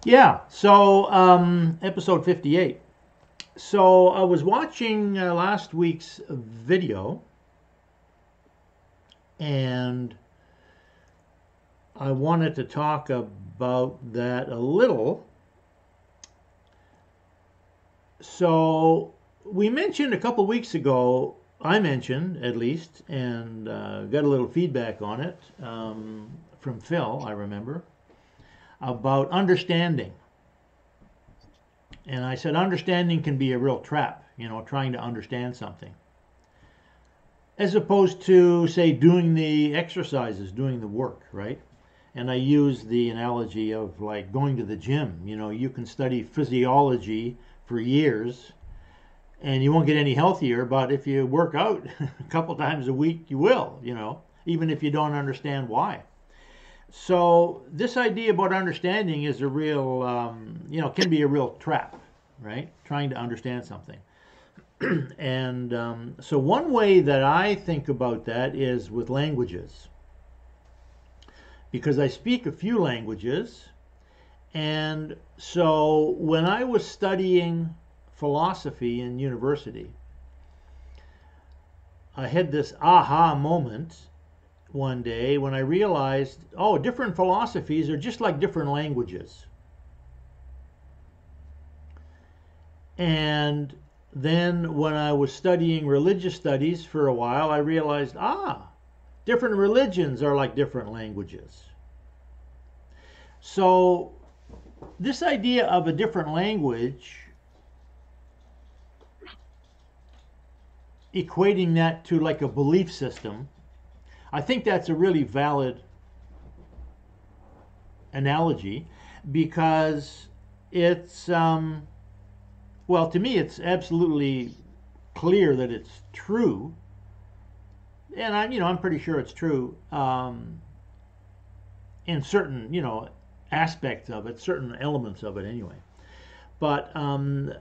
Yeah, so episode 58. So I was watching last week's video and I wanted to talk about that a little. So we mentioned a couple weeks ago, I mentioned at least, and got a little feedback on it from Phil, I remember, about understanding. And I said, understanding can be a real trap, trying to understand something. As opposed to, say, doing the exercises, doing the work, right? And I use the analogy of like going to the gym. You can study physiology for years and you won't get any healthier, but if you work out a couple times a week, you will, even if you don't understand why. So this idea about understanding is a real, can be a real trap, right? Trying to understand something. And so one way that I think about that is with languages, because I speak a few languages. And so when I was studying philosophy in university, I had this aha moment one day when I realized, oh, different philosophies are just like different languages. And then when I was studying religious studies for a while, I realized, different religions are like different languages. So this idea of a different language, equating that to like a belief system, I think that's a really valid analogy because it's, well, to me, it's absolutely clear that it's true. And I'm pretty sure it's true in certain, aspects of it, certain elements of it anyway. But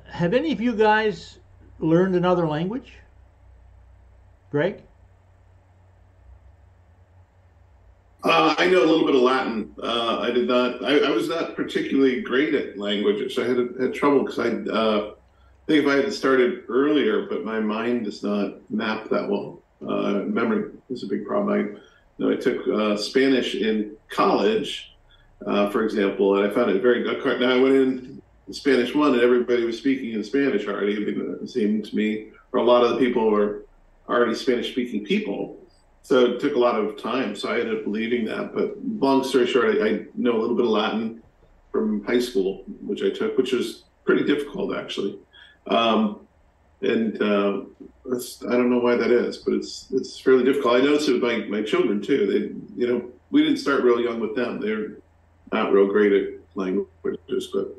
have any of you guys learned another language? Greg? I know a little bit of Latin. I did not. I was not particularly great at languages. I had trouble because think if I had started earlier, but my mind does not map that well. Memory is a big problem. I took Spanish in college, for example, and I found it very good. Now I went in Spanish one, and everybody was speaking in Spanish already. It seemed to me, or a lot of the people were already Spanish-speaking people. So it took a lot of time. So I ended up leaving that. But long story short, I know a little bit of Latin from high school, which I took, which was pretty difficult actually. Um, and I don't know why that is, but it's fairly difficult. I noticed it with my children too. We didn't start real young with them. They're not real great at languages, but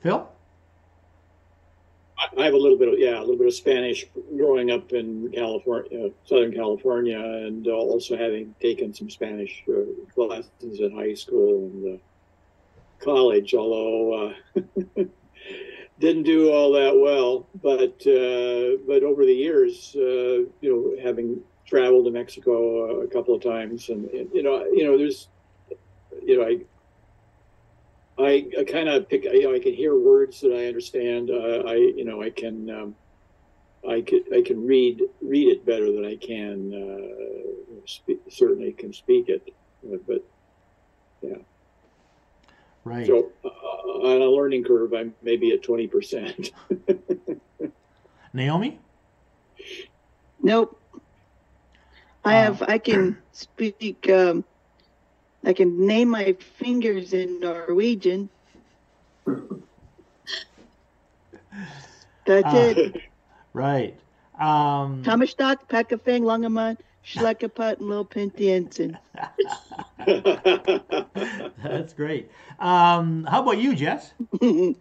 Phil? I have a little bit of Spanish growing up in California, Southern California, and also having taken some Spanish classes in high school and college, although didn't do all that well. But over the years, having traveled to Mexico a couple of times, and there's, I kind of pick, I can hear words that I understand. I can read it better than I can certainly can speak it, but yeah. Right. So on a learning curve, I'm maybe at 20%. Naomi? Nope. I can speak. I can name my fingers in Norwegian. That's it. Right. Tammerstadt, Packafang, Langemann, Schleckerput, and Lil Pintiensen. That's great. How about you, Jess? Nope,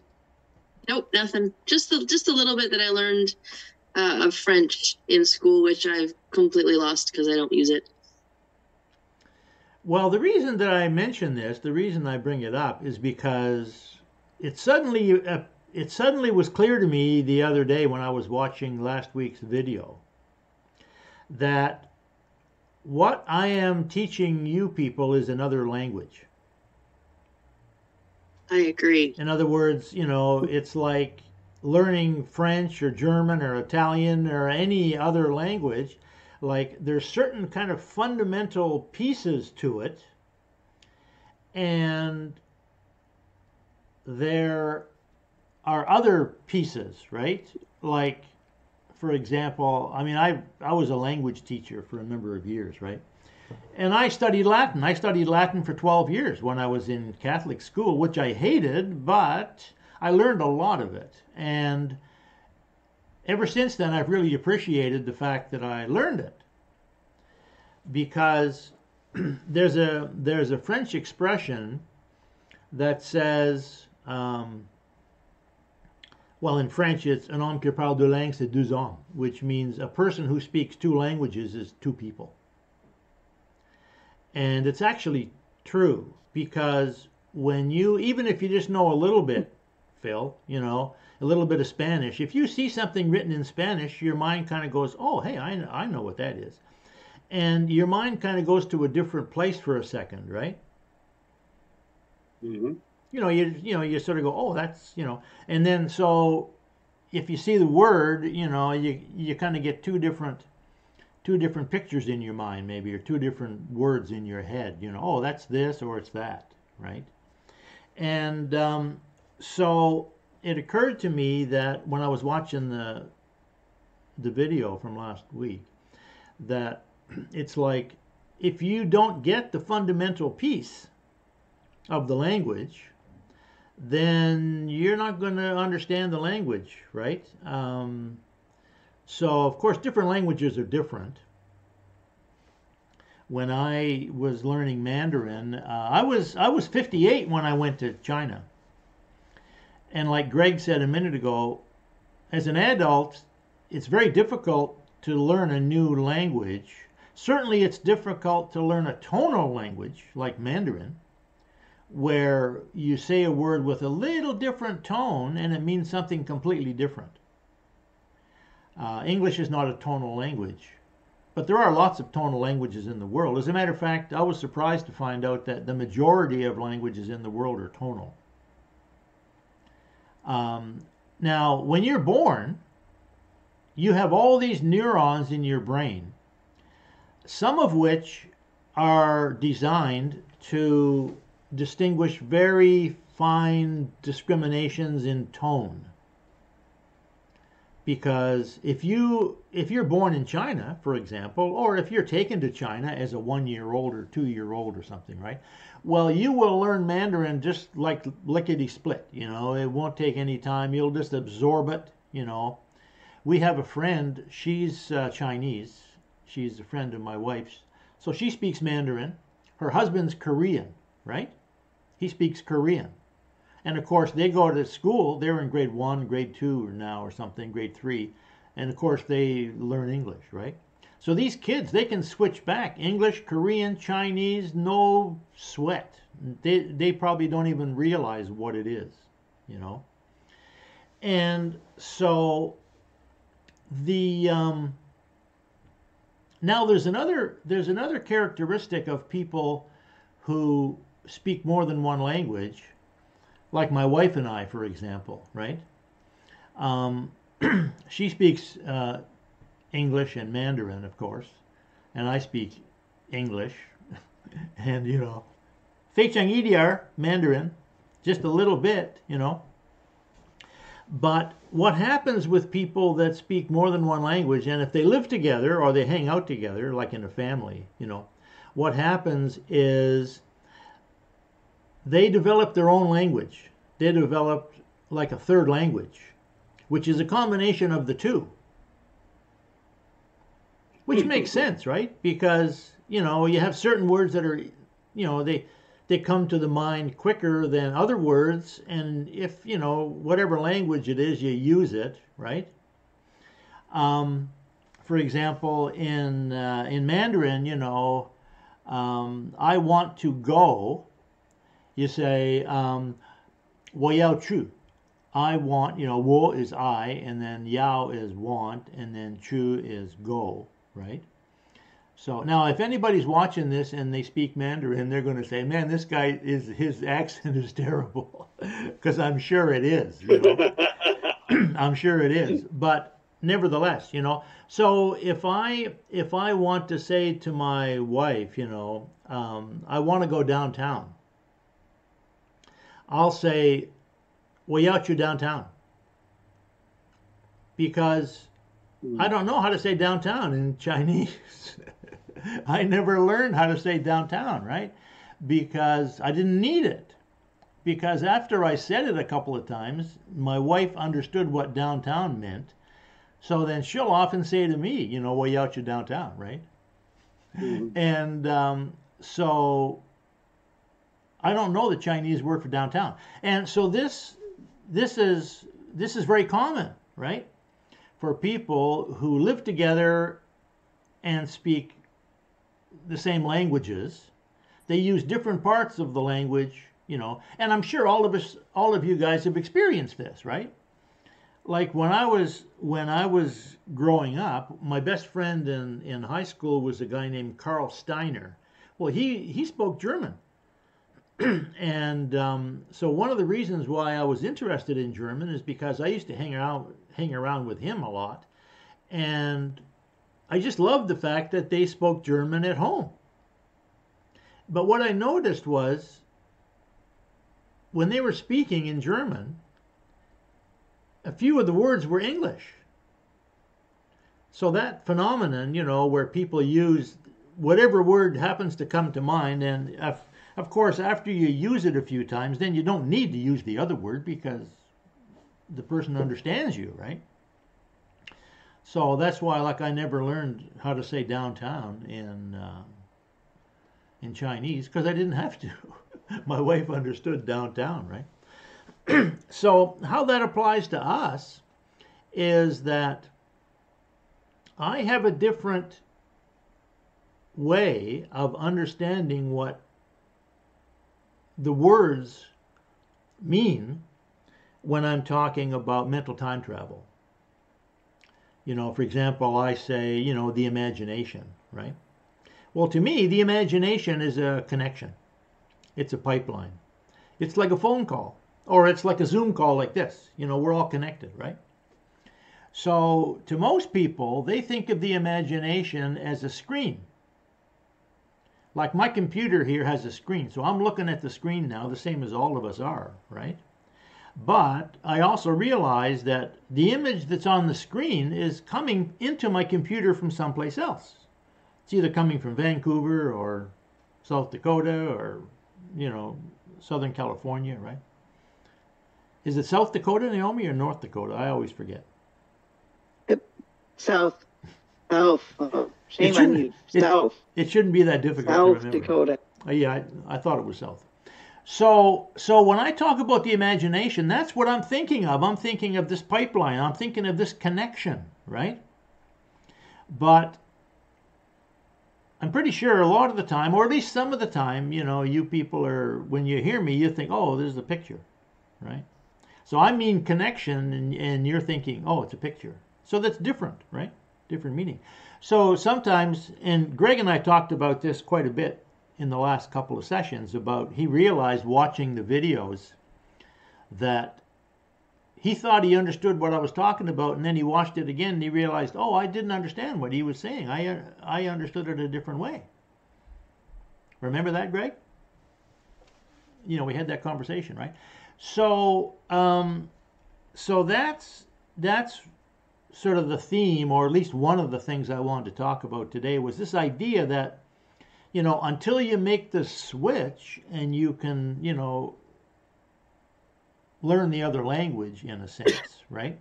nothing. Just a little bit that I learned of French in school, which I've completely lost because I don't use it. Well, the reason that I mention this, the reason I bring it up, is because it suddenly was clear to me the other day when I was watching last week's video that what I am teaching you people is another language. I agree. In other words, it's like learning French or German or Italian or any other language. Like there's certain kind of fundamental pieces to it, and there are other pieces, right? Like, for example, I mean, I was a language teacher for a number of years, right? And I studied Latin. I studied Latin for 12 years when I was in Catholic school, which I hated, but I learned a lot of it. And ever since then, I've really appreciated the fact that I learned it, because there's a French expression that says, well, in French, it's un homme qui parle deux langues, c'est deux hommes, which means a person who speaks two languages is two people. And it's actually true, because when even if you just know a little bit, Phil, a little bit of Spanish, if you see something written in Spanish, your mind kind of goes, oh, hey, I know what that is. And your mind kind of goes to a different place for a second, right? Mm-hmm. You sort of go, oh, that's, and then so if you see the word, you kind of get two different pictures in your mind, maybe, or two different words in your head. Oh, that's this or it's that, right? And so it occurred to me that when I was watching the video from last week, that it's like if you don't get the fundamental piece of the language, then you're not going to understand the language, right? So, of course, different languages are different. When I was learning Mandarin, I was 58 when I went to China. And like Greg said a minute ago, as an adult, it's very difficult to learn a new language. Certainly it's difficult to learn a tonal language like Mandarin, where you say a word with a little different tone and it means something completely different. English is not a tonal language, but there are lots of tonal languages in the world. As a matter of fact, I was surprised to find out that the majority of languages in the world are tonal. Now, when you're born, you have all these neurons in your brain, some of which are designed to distinguish very fine discriminations in tone. Because if you're born in China, for example, or if you're taken to China as a 1-year-old or 2-year-old or something, right? Well, you will learn Mandarin just like lickety-split, it won't take any time. You'll just absorb it, We have a friend, she's Chinese. She's a friend of my wife's. So she speaks Mandarin. Her husband's Korean, right? He speaks Korean. And of course, they go to school. They're in grade 1, grade 2 now or something, grade 3. And of course, they learn English, right? So these kids, they can switch back. English, Korean, Chinese, no sweat. They probably don't even realize what it is, And so now there's another characteristic of people who speak more than one language, like my wife and I, for example, right? She speaks English and Mandarin, of course, and I speak English, and Fei Cheng Yidiar Mandarin, just a little bit, But what happens with people that speak more than one language, and if they live together or they hang out together, like in a family, what happens is they develop their own language. They develop like a third language, which is a combination of the two. Which makes sense, right? Because, you have certain words that are, they come to the mind quicker than other words, and if, whatever language it is, you use it, right? For example, in Mandarin, I want to go, you say, 我要去. I want, 我 is I, and then 要 is want, and then 去 is go, right? So now, if anybody's watching this and they speak Mandarin, they're going to say, "Man, this guy his accent is terrible," because I'm sure it is. You know, I'm sure it is. But nevertheless, you know. So if I want to say to my wife, you know, I want to go downtown, I'll say, "我要去 downtown," because I don't know how to say downtown in Chinese. I never learned how to say downtown, right? Because I didn't need it. Because after I said it a couple of times, my wife understood what downtown meant. So then she'll often say to me, you know, 我要去 downtown, right? Mhm. And so I don't know the Chinese word for downtown. And so this is very common, right? For people who live together and speak the same languages. They use different parts of the language, you know, and I'm sure all of you guys have experienced this, right? Like when I was growing up, my best friend in high school was a guy named Carl Steiner. Well, he spoke German. And so one of the reasons why I was interested in German is because I used to hang around with him a lot, and I just loved the fact that they spoke German at home. But what I noticed was when they were speaking in German, a few of the words were English. So that phenomenon, you know, where people use whatever word happens to come to mind, and of course, after you use it a few times, then you don't need to use the other word because the person understands you, right? So that's why, like, I never learned how to say downtown in Chinese because I didn't have to. My wife understood downtown, right? So how that applies to us is that I have a different way of understanding what the words mean when I'm talking about mental time travel. You know, for example, I say, you know, the imagination, right? Well, to me, the imagination is a connection. It's a pipeline. It's like a phone call, or it's like a Zoom call like this. You know, we're all connected, right? So to most people, they think of the imagination as a screen. Like my computer here has a screen, so I'm looking at the screen now, the same as all of us are, right? But I also realize that the image that's on the screen is coming into my computer from someplace else. It's either coming from Vancouver or South Dakota or, you know, Southern California, right? Is it South Dakota, Naomi, or North Dakota? I always forget. South. Shame on you. South. It shouldn't be that difficult to South remember. Dakota. Yeah, I thought it was South. So when I talk about the imagination, that's what I'm thinking of. I'm thinking of this pipeline. I'm thinking of this connection, right? But I'm pretty sure a lot of the time, or at least some of the time, you know, you people are, when you hear me, you think, oh, there's a picture, right? So I mean connection, and you're thinking, oh, it's a picture. So that's different, right? Different meaning. So sometimes, and Greg and I talked about this quite a bit in the last couple of sessions, about he realized watching the videos that he thought he understood what I was talking about, and then he watched it again and he realized, oh, I didn't understand what he was saying. I understood it a different way. Remember that, Greg? You know, we had that conversation, right? So that's sort of the theme, or at least one of the things I wanted to talk about today, was this idea that, you know, until you make the switch and you can, you know, learn the other language in a sense, right?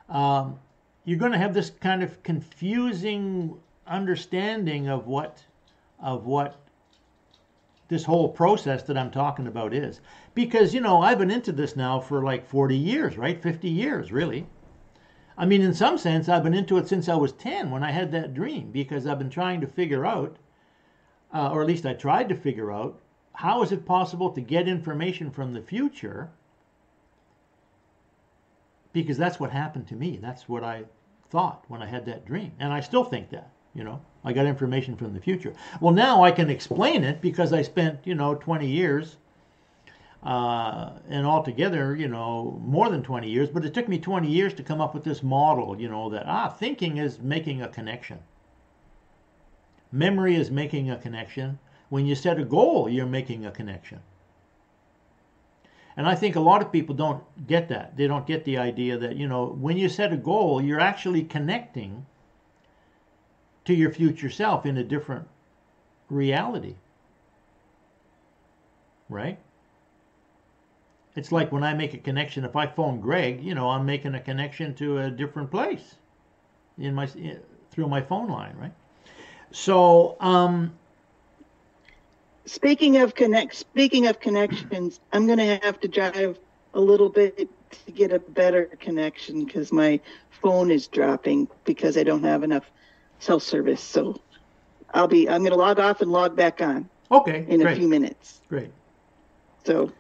You're going to have this kind of confusing understanding of what this whole process that I'm talking about is. Because, you know, I've been into this now for like 40 years, right? 50 years, really. I mean, in some sense, I've been into it since I was 10 when I had that dream, because I've been trying to figure out, or at least I tried to figure out, how is it possible to get information from the future? Because that's what happened to me. That's what I thought when I had that dream. And I still think that. I got information from the future. Well, now I can explain it because I spent 20 years and altogether more than 20 years, but it took me 20 years to come up with this model, that thinking is making a connection, memory is making a connection. When you set a goal, you're making a connection. And I think a lot of people don't get that. They don't get the idea that, when you set a goal, you're actually connecting to your future self in a different reality. Right? It's like when I make a connection, if I phone Greg, I'm making a connection to a different place through my phone line, right? So, Speaking of connections, I'm going to have to drive a little bit to get a better connection because my phone is dropping because I don't have enough cell service. So I'm going to log off and log back on. Okay, in great. A few minutes. Great. So.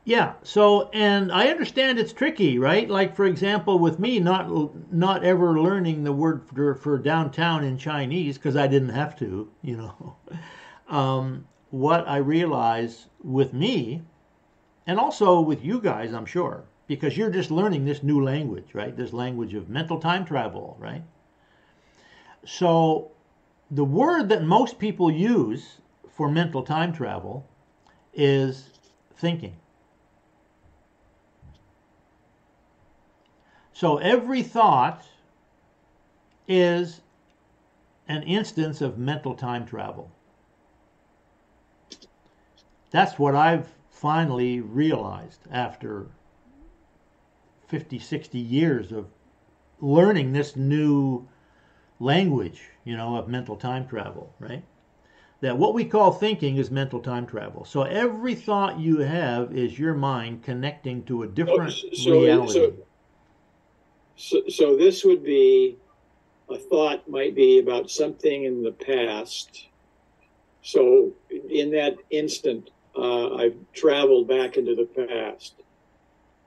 Yeah. So, and I understand it's tricky, right? Like, for example, with me not ever learning the word for downtown in Chinese because I didn't have to, what I realize with me, and also with you guys, I'm sure, because you're just learning this new language, right? This language of mental time travel, right? So the word that most people use for mental time travel is thinking. So every thought is an instance of mental time travel. That's what I've finally realized after 50, 60 years of learning this new language, of mental time travel, right? That what we call thinking is mental time travel. So every thought you have is your mind connecting to a different reality. So this would be, a thought might be about something in the past. So in that instant, I've traveled back into the past.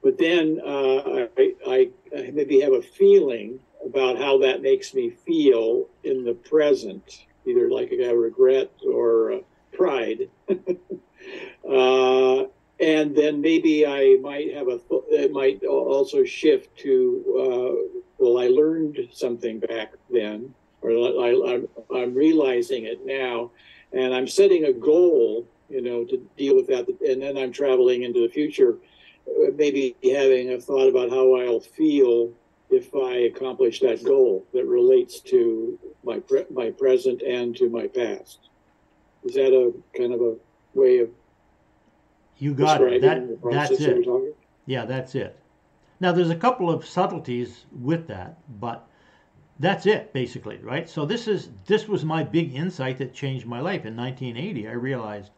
But then I maybe have a feeling about how that makes me feel in the present, either like a regret or pride. And then maybe I might have it might also shift to, well, I learned something back then, or I'm realizing it now, and I'm setting a goal, to deal with that. And then I'm traveling into the future, maybe having a thought about how I'll feel if I accomplish that goal that relates to my present and to my past. Is that a kind of a way of you got it? That's it. That yeah, that's it. Now there's a couple of subtleties with that, but that's it basically, right? So this was my big insight that changed my life. In 1980, I realized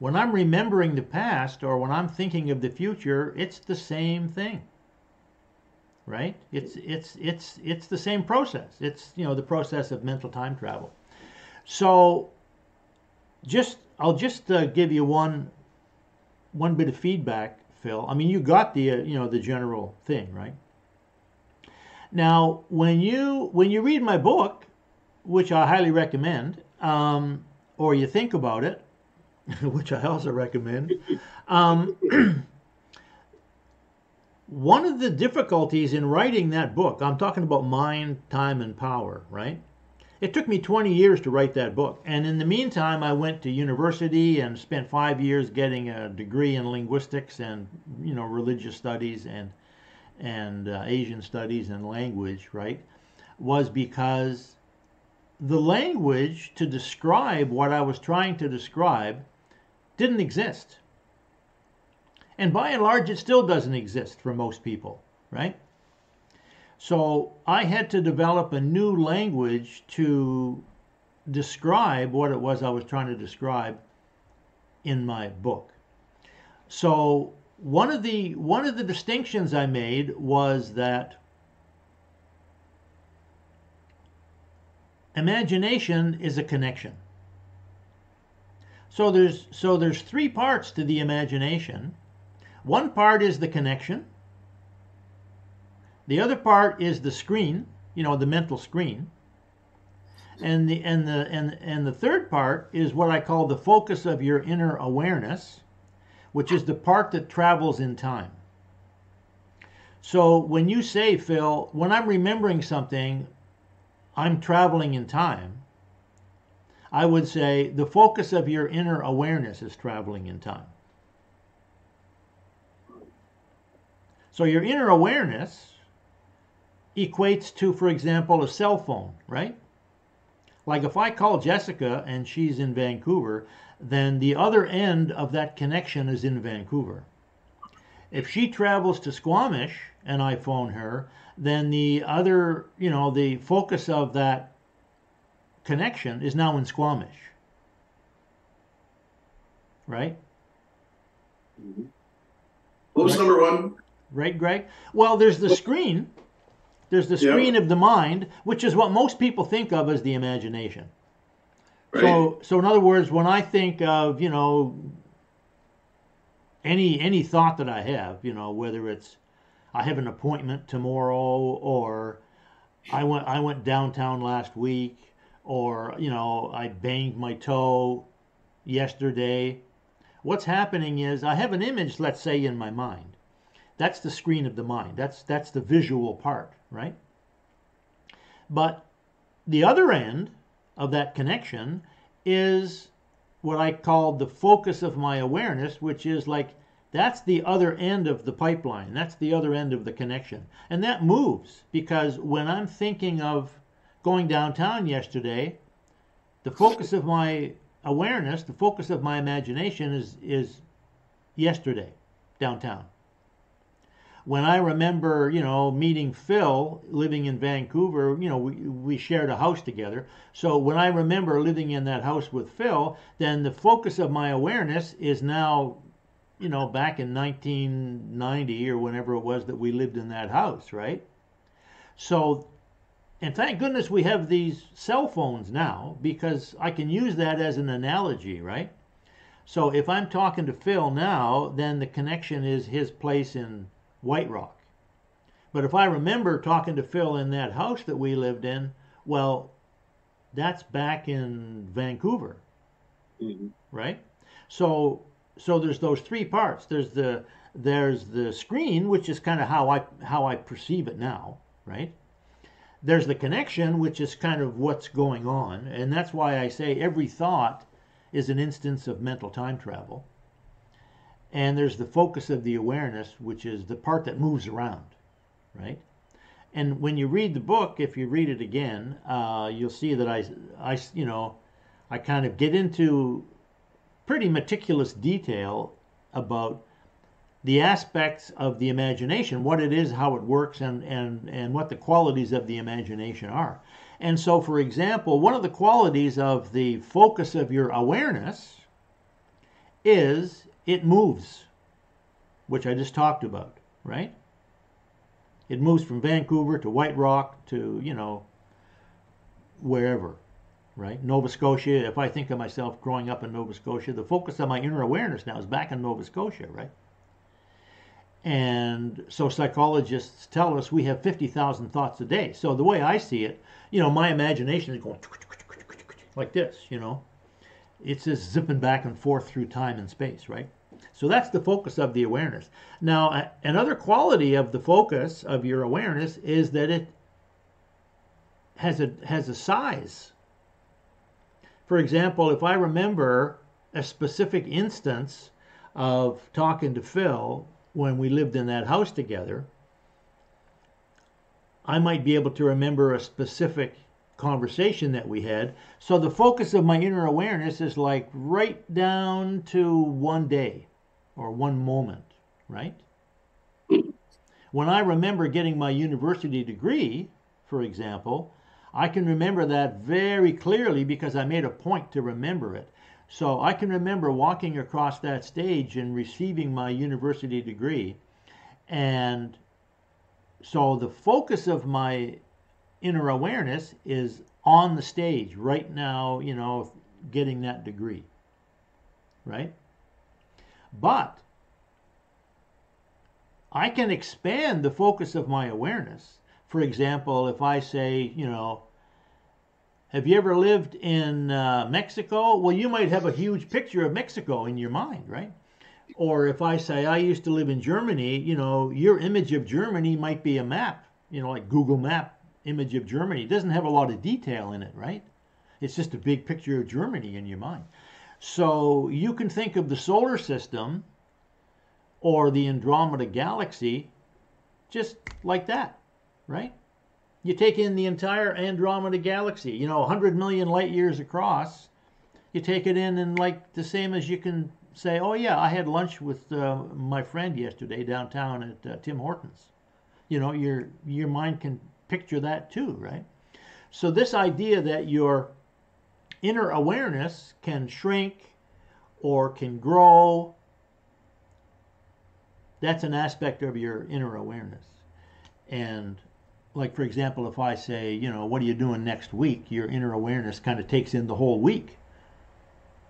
when I'm remembering the past or when I'm thinking of the future, it's the same thing. Right? It's the same process. It's the process of mental time travel. So I'll just give you one bit of feedback, Phil. I mean, you got the the general thing, right? Now, when you read my book, which I highly recommend, or you think about it, which I also recommend, one of the difficulties in writing that book, I'm talking about Mind, Time, and Power, right? It took me 20 years to write that book. And in the meantime, I went to university and spent 5 years getting a degree in linguistics and, religious studies and Asian studies and language, right? Was because the language to describe what I was trying to describe didn't exist. And by and large, it still doesn't exist for most people, right? So I had to develop a new language to describe what it was I was trying to describe in my book. So one of the distinctions I made was that imagination is a connection. So there's three parts to the imagination. One part is the connection. The other part is the screen, the mental screen. And the third part is what I call the focus of your inner awareness, which is the part that travels in time. So when you say, Phil, when I'm remembering something, I'm traveling in time, I would say the focus of your inner awareness is traveling in time. So your inner awareness equates to, for example, a cell phone, right? Like if I call Jessica and she's in Vancouver, then the other end of that connection is in Vancouver. If she travels to Squamish and I phone her, then the other, the focus of that connection is now in Squamish. Right? What was number one? Right, Greg? Well, there's the screen. There's the screen of the mind, which is what most people think of as the imagination. Right. So in other words, when I think of, any thought that I have, whether it's I have an appointment tomorrow, or I went downtown last week, or I banged my toe yesterday. What's happening is I have an image, let's say, in my mind. That's the screen of the mind. That's the visual part, right? But the other end of that connection is what I call the focus of my awareness, which is like that's the other end of the pipeline. That's the other end of the connection. And that moves because when I'm thinking of going downtown yesterday, the focus of my awareness, the focus of my imagination is yesterday downtown. When I remember, meeting Phil living in Vancouver, we shared a house together. So when I remember living in that house with Phil, then the focus of my awareness is now, back in 1990 or whenever it was that we lived in that house, right? So, and thank goodness we have these cell phones now because I can use that as an analogy, right? So if I'm talking to Phil now, then the connection is his place in White Rock. But if I remember talking to Phil in that house that we lived in, well, that's back in Vancouver, right? So there's those three parts. There's the screen, which is kind of how I perceive it now, right? There's the connection, which is kind of what's going on, and that's why I say every thought is an instance of mental time travel. And there's the focus of the awareness, which is the part that moves around, right? And when you read the book, if you read it again, you'll see that I kind of get into pretty meticulous detail about the aspects of the imagination, what it is, how it works, and what the qualities of the imagination are. And so, for example, one of the qualities of the focus of your awareness is it moves, which I just talked about, right? It moves from Vancouver to White Rock to, wherever, right? Nova Scotia. If I think of myself growing up in Nova Scotia, the focus of my inner awareness now is back in Nova Scotia, right? And so psychologists tell us we have 50,000 thoughts a day. So the way I see it, my imagination is going like this, It's just zipping back and forth through time and space, right? So that's the focus of the awareness. Now, another quality of the focus of your awareness is that it has a size. For example, if I remember a specific instance of talking to Phil when we lived in that house together, I might be able to remember a specific conversation that we had. So the focus of my inner awareness is like right down to one day or one moment, right? When I remember getting my university degree, for example, I can remember that very clearly because I made a point to remember it. So I can remember walking across that stage and receiving my university degree. And so the focus of my inner awareness is on the stage right now, getting that degree, right? But I can expand the focus of my awareness. For example, if I say, Have you ever lived in Mexico? Well, you might have a huge picture of Mexico in your mind, right? Or if I say I used to live in Germany, your image of Germany might be a map, like Google Map image of Germany. It doesn't have a lot of detail in it, right? It's just a big picture of Germany in your mind. So you can think of the solar system or the Andromeda galaxy just like that, right? You take in the entire Andromeda galaxy, 100 million light years across. You take it in and like the same as you can say, oh yeah, I had lunch with my friend yesterday downtown at Tim Hortons. Your mind can picture that too, right? So this idea that your inner awareness can shrink or can grow, that's an aspect of your inner awareness. And like, for example, if I say, what are you doing next week? Your inner awareness kind of takes in the whole week.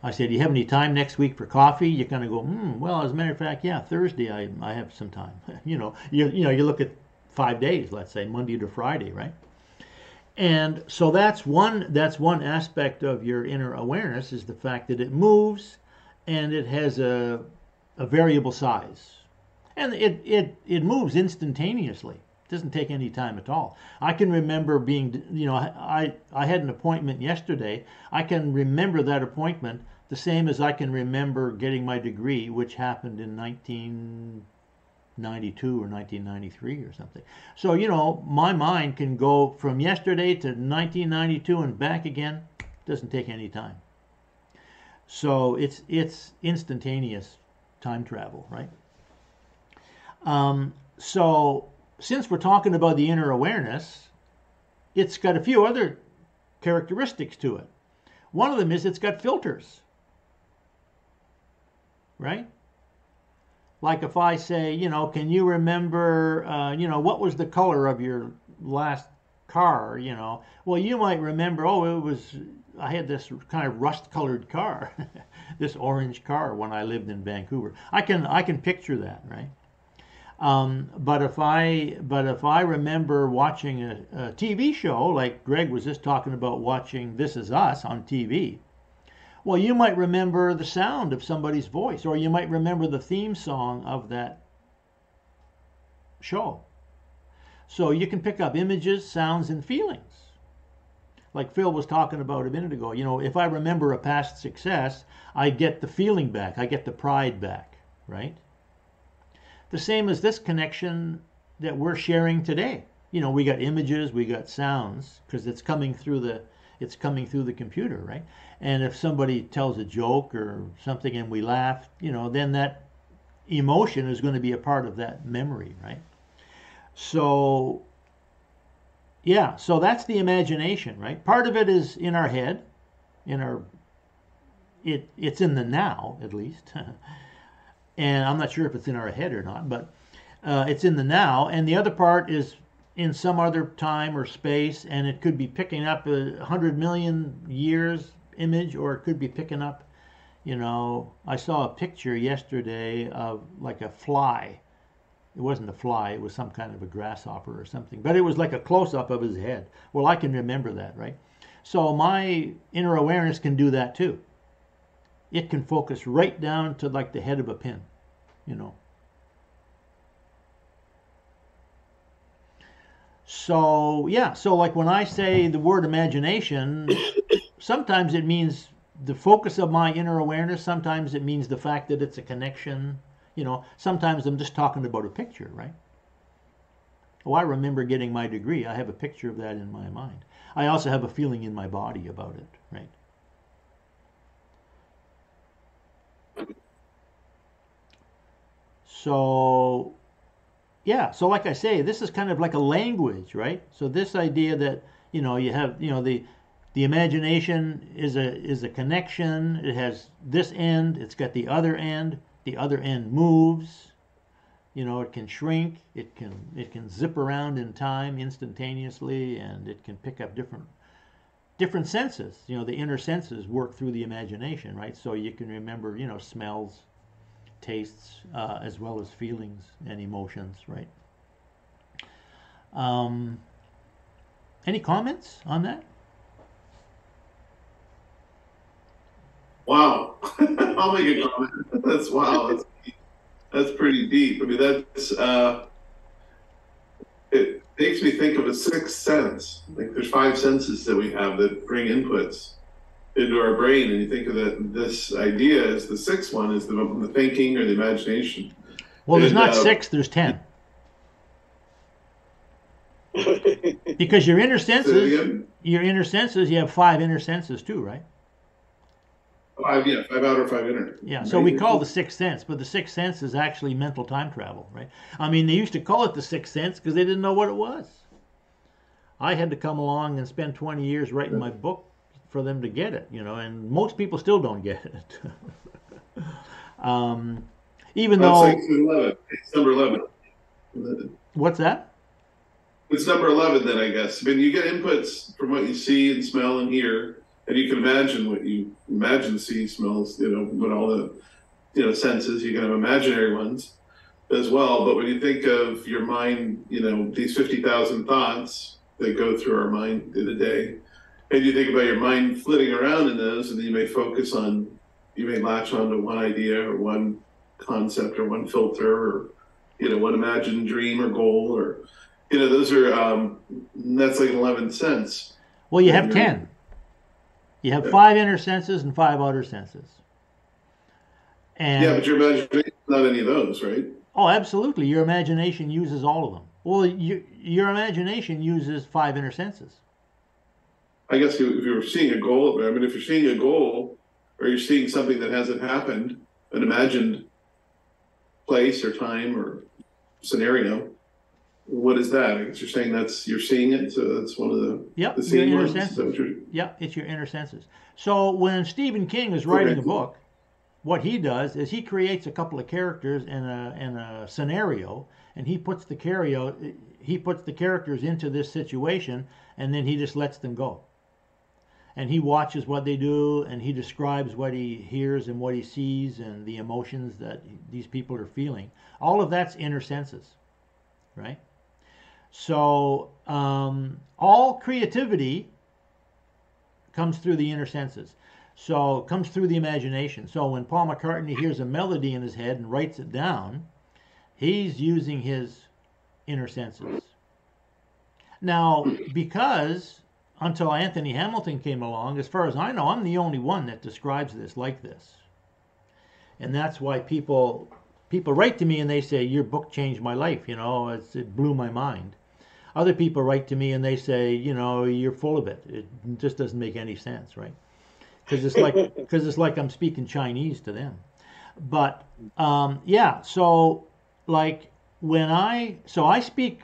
I say, do you have any time next week for coffee? You kind of go, well, as a matter of fact, yeah, Thursday I have some time. You look at 5 days, let's say Monday to Friday, right? And so that's one aspect of your inner awareness, is the fact that it moves and it has a variable size. And it moves instantaneously. It doesn't take any time at all. I can remember being, I had an appointment yesterday. I can remember that appointment the same as I can remember getting my degree, which happened in 1992 or 1993 or something. So, my mind can go from yesterday to 1992 and back again. It doesn't take any time. So it's instantaneous time travel, right? So since we're talking about the inner awareness, it's got a few other characteristics to it. One of them is it's got filters, right? Like if I say, can you remember, what was the color of your last car, Well, you might remember, I had this kind of rust-colored car, this orange car when I lived in Vancouver. I can picture that, right? But if I remember watching a TV show, like Greg was just talking about watching This Is Us on TV, well, you might remember the sound of somebody's voice, or you might remember the theme song of that show. So you can pick up images, sounds, and feelings. Like Phil was talking about a minute ago, if I remember a past success, I get the feeling back, I get the pride back, right? The same as this connection that we're sharing today. We got images, we got sounds, because it's coming through the computer, right? And if somebody tells a joke or something and we laugh, then that emotion is going to be a part of that memory, right? So yeah, so that's the imagination, right? Part of it is in our head, it's in the now, at least. And I'm not sure if it's in our head or not, but it's in the now. And the other part is in some other time or space, and it could be picking up 100 million years image, or it could be picking up, I saw a picture yesterday of like a fly. It wasn't a fly, it was some kind of a grasshopper or something, but it was like a close-up of his head. Well, I can remember that, right? So my inner awareness can do that too. It can focus right down to like the head of a pin, So yeah, so like when I say the word imagination, sometimes it means the focus of my inner awareness. Sometimes it means the fact that it's a connection. Sometimes I'm just talking about a picture, right? Oh, I remember getting my degree. I have a picture of that in my mind. I also have a feeling in my body about it, right? So yeah, so like I say, this is kind of like a language, right? So this idea that you have the imagination is a connection. It has this end. It's got the other end. The other end moves. It can shrink. It can zip around in time instantaneously, and it can pick up different senses. The inner senses work through the imagination, right? So you can remember smells, tastes, as well as feelings and emotions, right? Any comments on that? I'll make a comment. That's wow. That's pretty deep. I mean, it makes me think of a sixth sense. Like there's five senses that we have that bring inputs into our brain, and you think of that. This idea is the sixth one is the thinking or the imagination. Well, there's And, not six, there's 10. Because your inner Say it senses, again? you have 5 inner senses too, right? Five outer, five inner. Yeah, so we call the sixth sense, but the sixth sense is actually mental time travel, right? I mean, they used to call it the sixth sense because they didn't know what it was. I had to come along and spend 20 years writing my book for them to get it, and most people still don't get it. Even That's though, like 11. It's number 11. what's that? It's number 11 then, I guess. I mean, you get inputs from what you see and smell and hear, and you can imagine what you imagine, see, smells, what all the, senses. You can have imaginary ones as well. But when you think of your mind, these 50,000 thoughts that go through our mind in a day, and you think about your mind flitting around in those, and then you may latch onto one idea or one concept or one filter or, one imagined dream or goal or, those are, that's like 11 cents. Well, you have 10. You have 5 inner senses and 5 outer senses. And yeah, but your imagination is not any of those, right? oh, absolutely. Your imagination uses all of them. Well, your imagination uses 5 inner senses. I guess if you're seeing a goal, I mean, if you're seeing a goal or you're seeing something that hasn't happened, an imagined place or time or scenario, what is that? I guess you're saying you're seeing it, so that's one of the Yep, the your seeing inner ones? senses. Yep, it's your inner senses. So when Stephen King is writing a book, what he does is he creates a couple of characters in a scenario, and he puts the characters into this situation, and then he just lets them go. And he watches what they do, and he describes what he hears and what he sees and the emotions that these people are feeling. All of that's inner senses, right? So all creativity comes through the inner senses. So it comes through the imagination. So when Paul McCartney hears a melody in his head and writes it down, he's using his inner senses. Now, because until Anthony Hamilton came along, as far as I know, I'm the only one that describes this like this. And that's why people write to me and they say, your book changed my life, it blew my mind. Other people write to me and they say, you're full of it. It just doesn't make any sense, right? Because it's like I'm speaking Chinese to them. But so like I speak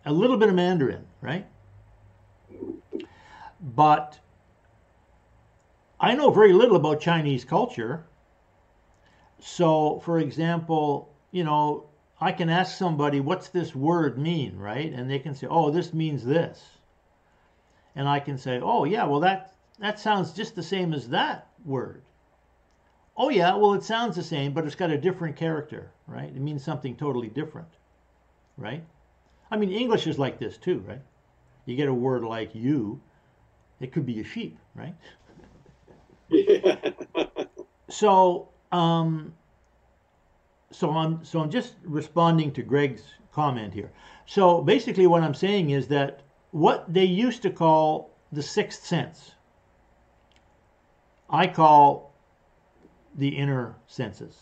a little bit of Mandarin, right? But I know very little about Chinese culture. So, for example, I can ask somebody, what's this word mean, right? And they can say, oh, this means this. And I can say, oh, yeah, well, that sounds just the same as that word. Oh, yeah, well, it sounds the same, but it's got a different character, right? It means something totally different, right? I mean, English is like this too, right? You get a word like you, it could be a sheep, right? Yeah. So I'm just responding to Greg's comment here. So basically what I'm saying is that what they used to call the sixth sense, I call the inner senses.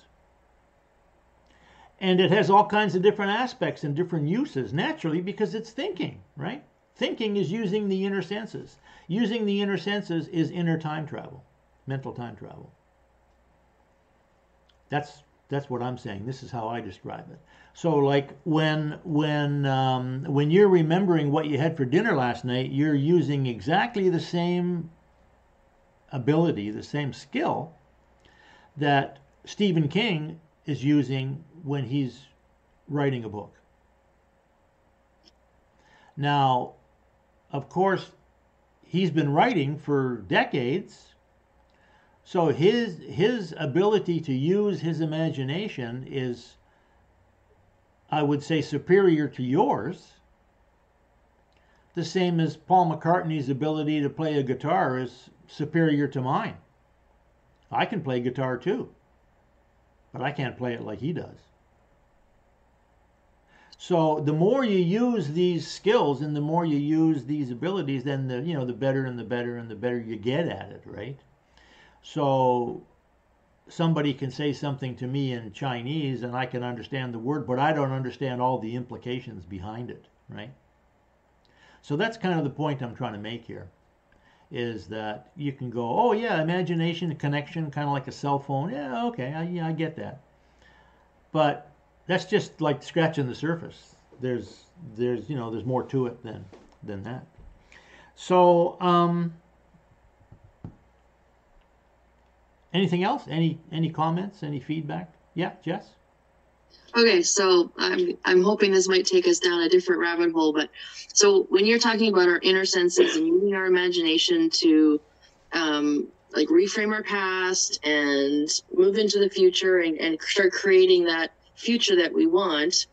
And it has all kinds of different aspects and different uses, naturally, because it's thinking, right? Thinking is using the inner senses. Using the inner senses is inner time travel, mental time travel. That's what I'm saying. This is how I describe it. So, like when you're remembering what you had for dinner last night, you're using exactly the same ability, the same skill that Stephen King is using when he's writing a book. Now, of course, he's been writing for decades. So his ability to use his imagination is, I would say, superior to yours. The same as Paul McCartney's ability to play a guitar is superior to mine. I can play guitar too, but I can't play it like he does. So the more you use these skills and the more you use these abilities, then the better and the better and the better you get at it, right? So somebody can say something to me in Chinese and I can understand the word, but I don't understand all the implications behind it, right? So that's kind of the point I'm trying to make here, is that you can go, oh yeah, imagination, connection, kind of like a cell phone. Yeah, okay, I get that. But that's just like scratching the surface. There's more to it than that. So, anything else? Any comments? Any feedback? Yeah, Jess? Okay, so I'm hoping this might take us down a different rabbit hole, but so when you're talking about our inner senses and using our imagination to like reframe our past and move into the future and start creating that future that we want,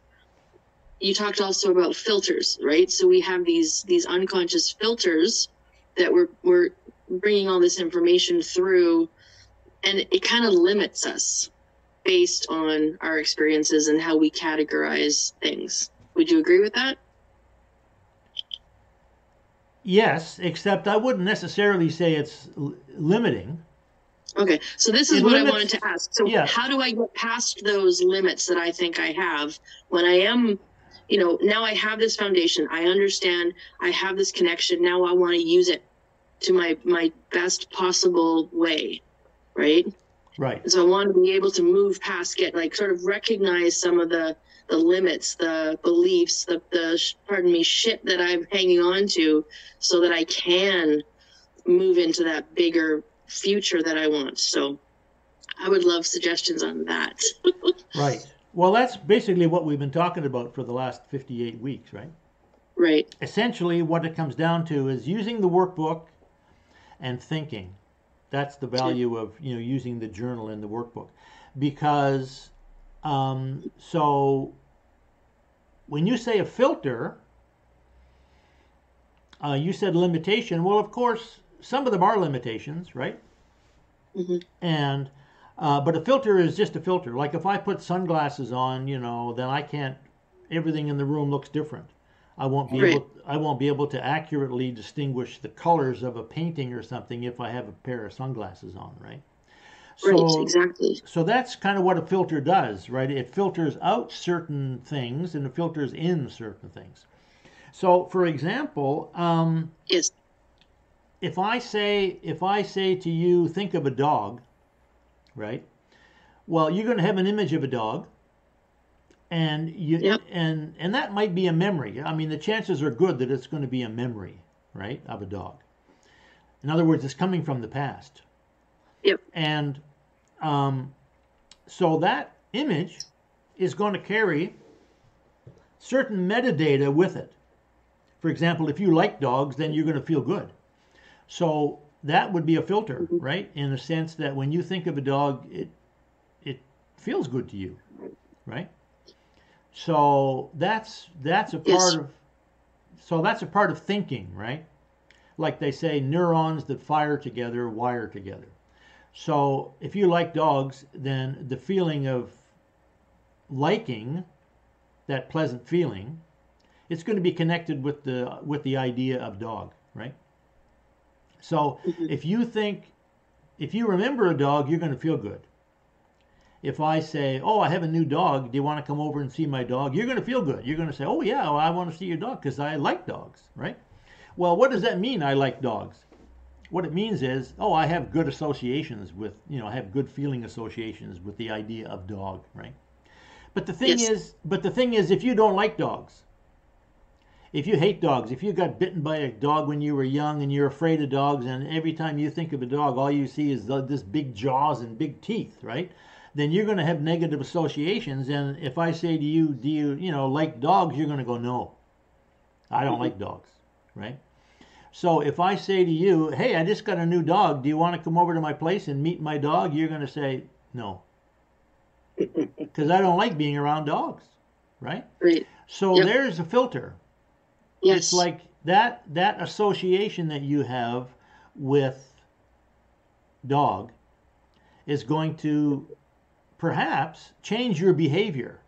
you talked also about filters, right? So we have these unconscious filters that we're bringing all this information through, and it kind of limits us based on our experiences and how we categorize things. Would you agree with that? Yes, except I wouldn't necessarily say it's limiting. Okay, so this is It what limits- I wanted to ask. So yeah. how do I get past those limits that I think I have when I am, now I have this foundation, I understand, I have this connection, now I want to use it to my best possible way, right? Right. So I want to be able to move past, sort of recognize some of the limits, the beliefs, the shit that I'm hanging on to, so that I can move into that bigger future that I want. So I would love suggestions on that. Right. Well, that's basically what we've been talking about for the last 58 weeks, right? Right. Essentially, what it comes down to is using the workbook and thinking. That's the value of using the journal and the workbook, because so when you say a filter, you said limitation. Well, of course, some of them are limitations, right? Mm-hmm. And but a filter is just a filter. Like if I put sunglasses on, then I can't. Everything in the room looks different. I won't be able to accurately distinguish the colors of a painting or something if I have a pair of sunglasses on, right? Right, exactly. So that's kind of what a filter does, right? It filters out certain things and it filters in certain things. So, for example, Yes. if I say to you, think of a dog, right? Well, you're going to have an image of a dog. And Yep. and that might be a memory. I mean, the chances are good that it's going to be a memory, right, of a dog. In other words, it's coming from the past. Yep. And so that image is going to carry certain metadata with it. For example, if you like dogs, then you're going to feel good. So that would be a filter, right? In the sense that when you think of a dog, it feels good to you, right? So that's a part of thinking, right? Like they say, neurons that fire together wire together. So if you like dogs, then the feeling of liking, that pleasant feeling, it's going to be connected with the idea of dog, right? So if you remember a dog, you're going to feel good. If I say, oh, I have a new dog, do you want to come over and see my dog? You're going to feel good. You're going to say, oh, yeah, well, I want to see your dog because I like dogs, right? Well, what does that mean, I like dogs? What it means is, oh, I have good associations with, I have good feeling associations with the idea of dog, right? But the thing is, if you don't like dogs, if you hate dogs, if you got bitten by a dog when you were young and you're afraid of dogs, and every time you think of a dog, all you see is this big jaws and big teeth, right? Then you're going to have negative associations. And if I say to you, do you like dogs? You're going to go, no, I don't like dogs, right? So if I say to you, hey, I just got a new dog. Do you want to come over to my place and meet my dog? You're going to say, no, because I don't like being around dogs, right? Right. So Yep. there's a filter. Yes. It's like that association that you have with dog is going to perhaps change your behavior.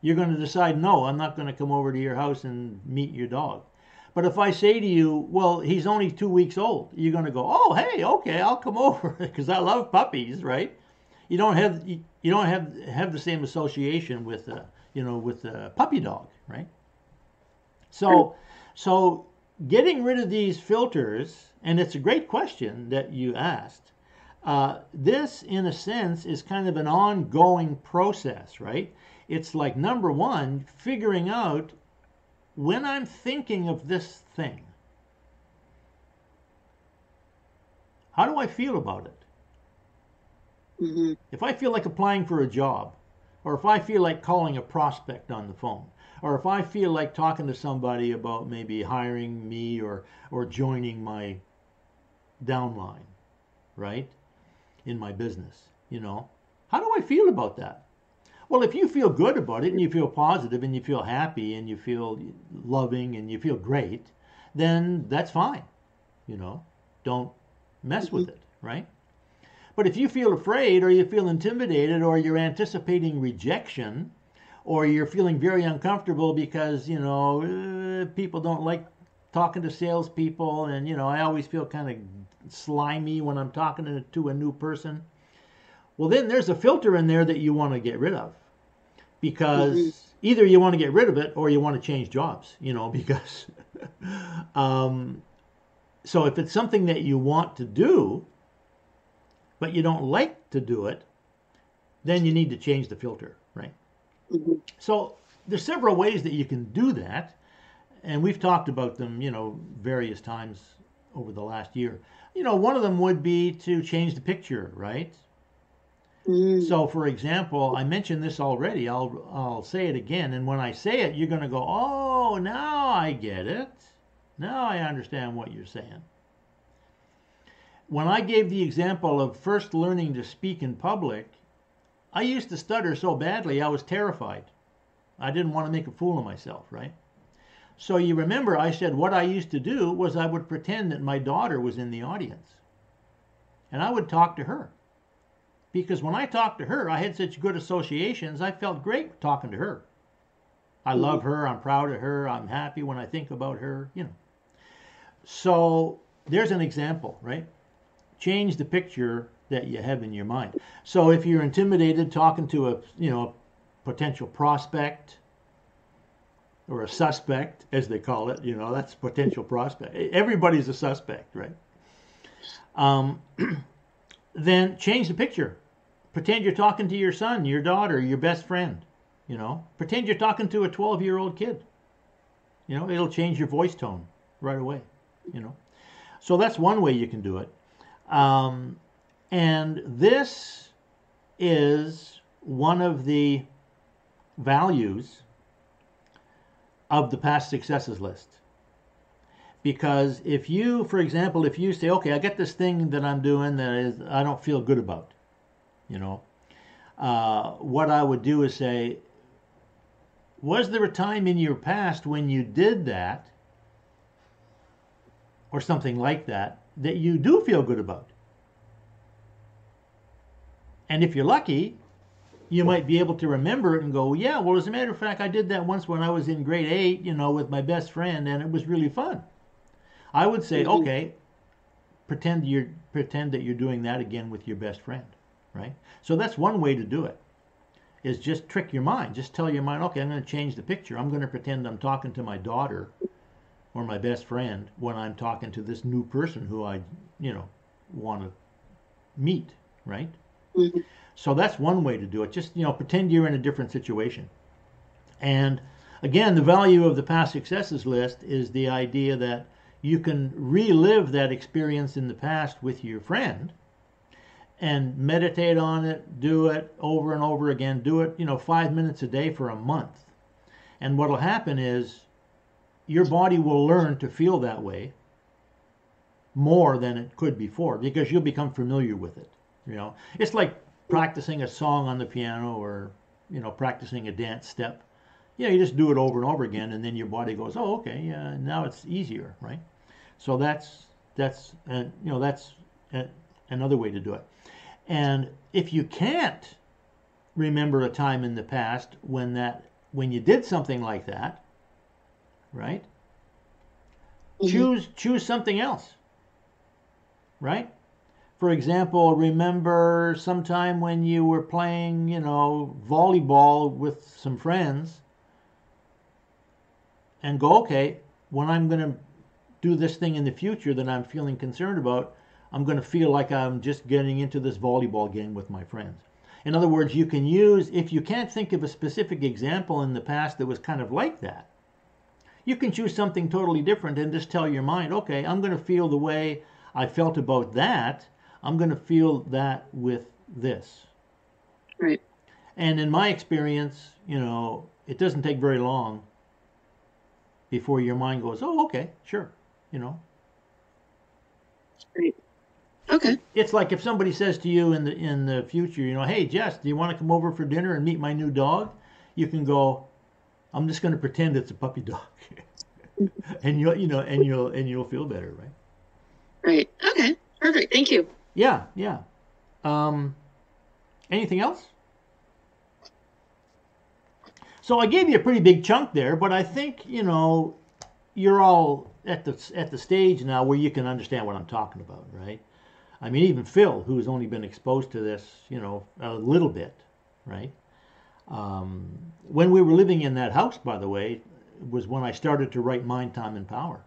You're going to decide, no, I'm not going to come over to your house and meet your dog. But if I say to you, well, he's only 2 weeks old, you're going to go, oh, hey, okay, I'll come over because I love puppies, right? You don't have the same association with with a puppy dog, right? So getting rid of these filters, and it's a great question that you asked. This, in a sense, is kind of an ongoing process, right? It's like, number one, figuring out when I'm thinking of this thing, how do I feel about it? Mm-hmm. If I feel like applying for a job, or if I feel like calling a prospect on the phone, or if I feel like talking to somebody about maybe hiring me or joining my downline, right, in my business, how do I feel about that? Well, if you feel good about it and you feel positive and you feel happy and you feel loving and you feel great, then that's fine. Don't mess with it, right? But if you feel afraid or you feel intimidated or you're anticipating rejection or you're feeling very uncomfortable because, people don't like talking to salespeople and, I always feel kind of slimy when I'm talking to a new person, well, then there's a filter in there that you want to get rid of because either you want to get rid of it or you want to change jobs, because so if it's something that you want to do, but you don't like to do it, then you need to change the filter, right? Mm-hmm. So there's several ways that you can do that, and we've talked about them, various times over the last year. One of them would be to change the picture, right? Mm-hmm. So, for example, I mentioned this already. I'll say it again, and when I say it, you're going to go, "Oh, now I get it. Now I understand what you're saying." When I gave the example of first learning to speak in public, I used to stutter so badly I was terrified. I didn't want to make a fool of myself, right? So you remember I said what I used to do was I would pretend that my daughter was in the audience. And I would talk to her. Because when I talked to her, I had such good associations, I felt great talking to her. I love her, I'm proud of her, I'm happy when I think about her, So there's an example, right? Change the picture that you have in your mind. So if you're intimidated talking to a potential prospect or a suspect, as they call it, that's potential prospect. Everybody's a suspect, right? Then change the picture. Pretend you're talking to your son, your daughter, your best friend. Pretend you're talking to a 12-year-old kid. It'll change your voice tone right away. So that's one way you can do it. And this is one of the values of the past successes list. Because if you, for example, if you say, okay, I got this thing that I'm doing that I don't feel good about, what I would do is say, was there a time in your past when you did that, or something like that you do feel good about? And if you're lucky, you might be able to remember it and go, yeah, well, as a matter of fact, I did that once when I was in grade 8, with my best friend, and it was really fun. I would say, okay, pretend that you're doing that again with your best friend, right? So that's one way to do it, is just trick your mind. Just tell your mind, okay, I'm going to change the picture. I'm going to pretend I'm talking to my daughter or my best friend when I'm talking to this new person who I, want to meet, right? Mm-hmm. So that's one way to do it. Just, pretend you're in a different situation. And again, the value of the past successes list is the idea that you can relive that experience in the past with your friend and meditate on it, do it over and over again, do it, 5 minutes a day for a month. And what'll happen is your body will learn to feel that way more than it could before because you'll become familiar with it. It's like practicing a song on the piano or, practicing a dance step. You just do it over and over again, and then your body goes, oh, okay, yeah, now it's easier, right? So that's another way to do it. And if you can't remember a time in the past when you did something like that, right? Choose something else, right? For example, remember sometime when you were playing, volleyball with some friends, and go, okay, when I'm going to do this thing in the future that I'm feeling concerned about, I'm going to feel like I'm just getting into this volleyball game with my friends. In other words, you can use, if you can't think of a specific example in the past that was kind of like that, you can choose something totally different and just tell your mind, okay, I'm going to feel the way I felt about that. I'm going to feel that with this. Right. And in my experience, it doesn't take very long before your mind goes, oh, okay, sure, Great. Okay. It's like if somebody says to you in the future, hey, Jess, do you want to come over for dinner and meet my new dog? You can go, I'm just going to pretend it's a puppy dog. And you'll feel better, right? Right. Okay. Perfect. Thank you. Yeah. Anything else? So I gave you a pretty big chunk there, but I think you're all at the stage now where you can understand what I'm talking about, right? I mean, even Phil, who's only been exposed to this, a little bit, right? When we were living in that house, by the way, was when I started to write Mind, Time, and Power.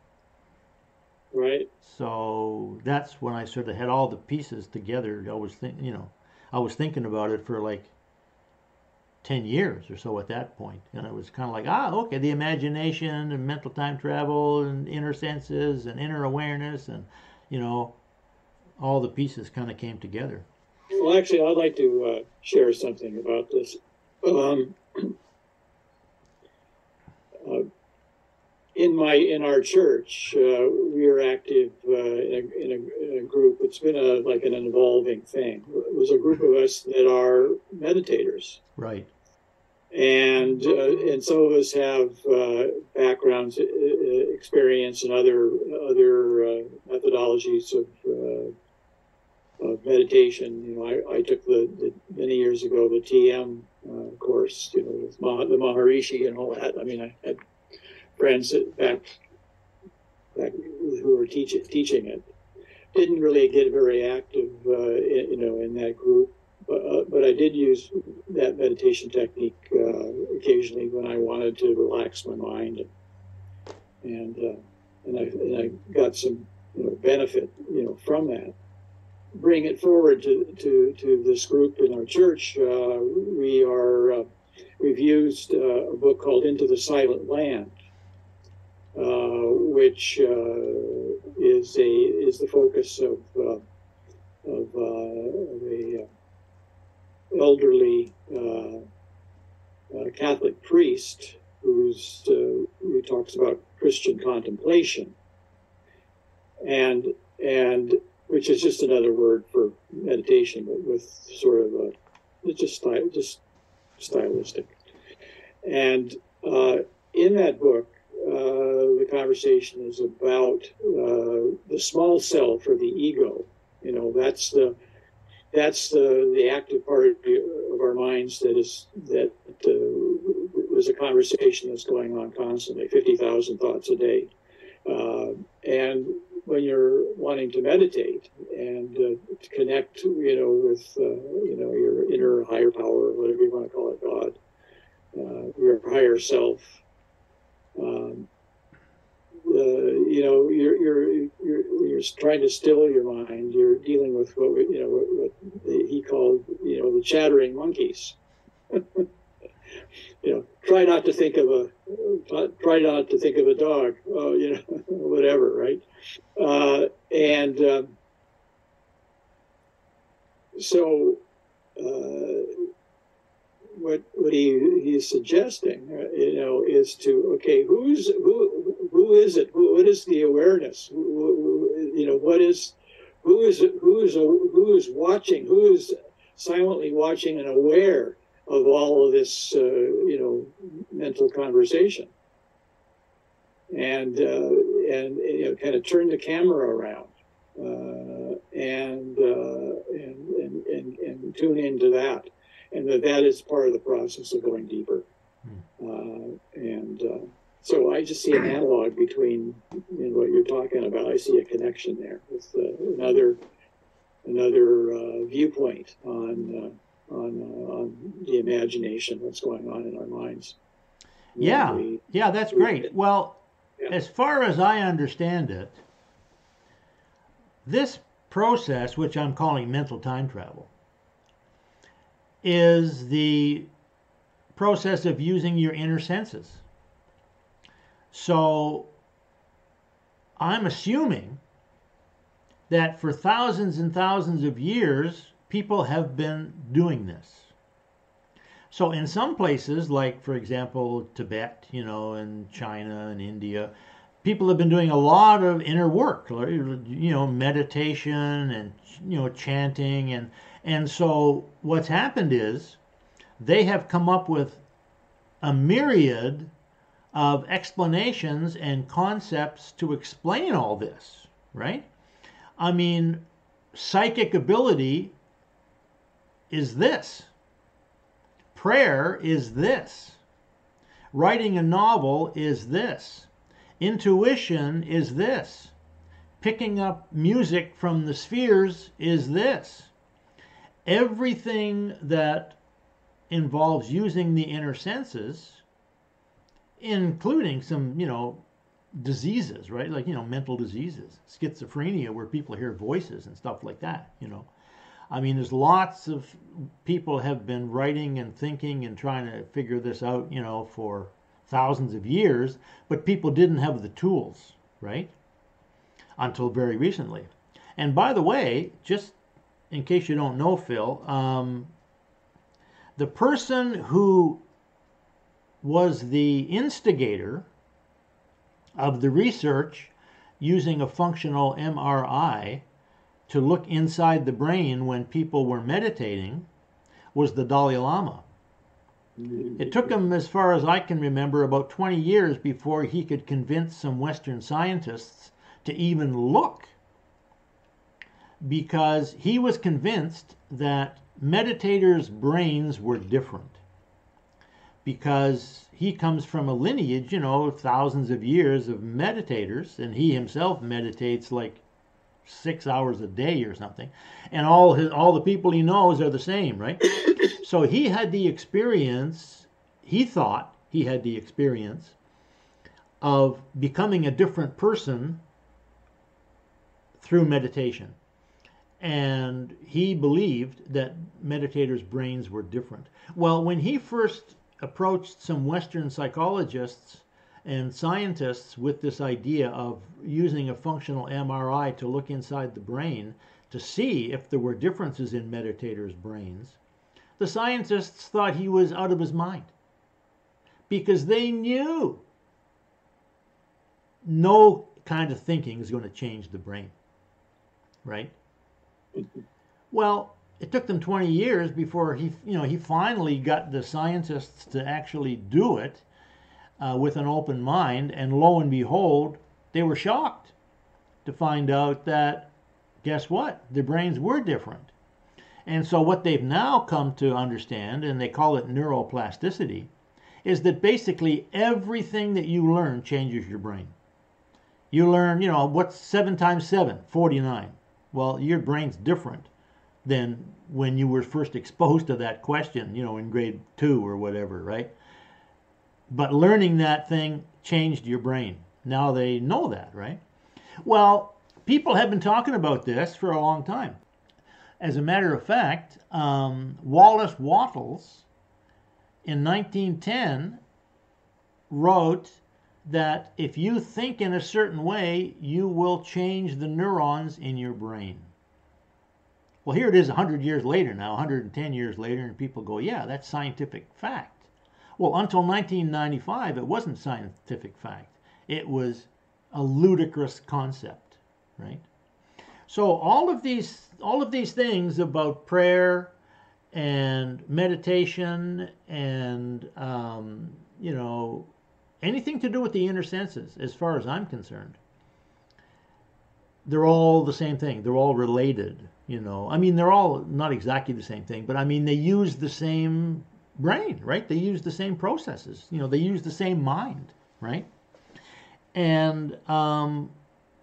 Right. So that's when I sort of had all the pieces together. I was thinking about it for like 10 years or so at that point. And it was kind of like, okay, the imagination and mental time travel and inner senses and inner awareness and, all the pieces kind of came together. Well, actually, I'd like to share something about this. In our church, we are active in a group. It's been like an evolving thing. It was a group of us that are meditators, right? And some of us have backgrounds, experience, and other methodologies of meditation. I took the many years ago the TM course, with the Maharishi and all that. I mean, I had friends back who were teaching it. Didn't really get very active, in that group, but I did use that meditation technique occasionally when I wanted to relax my mind, and I got some benefit from that. Bring it forward to this group in our church. We've used a book called Into the Silent Land, which is the focus of a elderly Catholic priest who talks about Christian contemplation, and which is just another word for meditation, but with sort of just stylistic. And in that book, the conversation is about the small self or the ego. That's the active part of our minds is a conversation that's going on constantly, 50,000 thoughts a day. And when you're wanting to meditate and to connect, with your inner higher power, or whatever you want to call it, God, your higher self. You're trying to still your mind. You're dealing with what he called the chattering monkeys. Try not to think of a dog. Whatever, right? So what he's suggesting, is to who is it? What is the awareness? Who is watching? Who is silently watching and aware of all of this, mental conversation? And kind of turn the camera around, and and tune into that, and that is part of the process of going deeper. So I just see an analog between what you're talking about. I see a connection there with another viewpoint on the imagination, what's going on in our minds. Yeah, that's great. Well, Yeah. as far as I understand it, this process, which I'm calling mental time travel, is the process of using your inner senses. So I'm assuming that for thousands and thousands of years, people have been doing this. So in some places, like for example, Tibet, and China and India, people have been doing a lot of inner work, meditation and, chanting. And so what's happened is they have come up with a myriad of explanations and concepts to explain all this, right? I mean, psychic ability is this. Prayer is this. Writing a novel is this. Intuition is this. Picking up music from the spheres is this. Everything that involves using the inner senses, including some, diseases, right? Like, mental diseases, schizophrenia, where people hear voices and stuff like that, I mean, there's lots of people have been writing and thinking and trying to figure this out, for thousands of years, but people didn't have the tools, right? Until very recently. And by the way, just in case you don't know, Phil, the person who was the instigator of the research using a functional MRI to look inside the brain when people were meditating was the Dalai Lama. It took him, as far as I can remember, about 20 years before he could convince some Western scientists to even look, because he was convinced that meditators' brains were different, because he comes from a lineage, thousands of years of meditators, and he himself meditates like 6 hours a day or something, and all the people he knows are the same, right? So he had the experience, he thought he had the experience of becoming a different person through meditation. And he believed that meditators' brains were different. Well, when he first approached some Western psychologists and scientists with this idea of using a functional MRI to look inside the brain to see if there were differences in meditators' brains, the scientists thought he was out of his mind, because they knew no kind of thinking is going to change the brain, right? Well, it took them 20 years before he finally got the scientists to actually do it with an open mind, and lo and behold, they were shocked to find out that, guess what? Their brains were different. And so what they've now come to understand, and they call it neuroplasticity, is that basically everything that you learn changes your brain. You learn, what's 7 times 7? 49. Well, your brain's different than when you were first exposed to that question, in grade 2 or whatever, right? But learning that thing changed your brain. Now they know that, right? Well, people have been talking about this for a long time. As a matter of fact, Wallace Wattles in 1910 wrote that if you think in a certain way, you will change the neurons in your brain. Well, here it is 100 years later now, 110 years later, and people go, yeah, that's scientific fact. Well, until 1995, it wasn't scientific fact. It was a ludicrous concept, right? So all of these things about prayer and meditation and anything to do with the inner senses, as far as I'm concerned, they're all the same thing. They're all related, you know. I mean, they're all not exactly the same thing, but I mean, they use the same brain, right? They use the same processes. You know, they use the same mind, right? And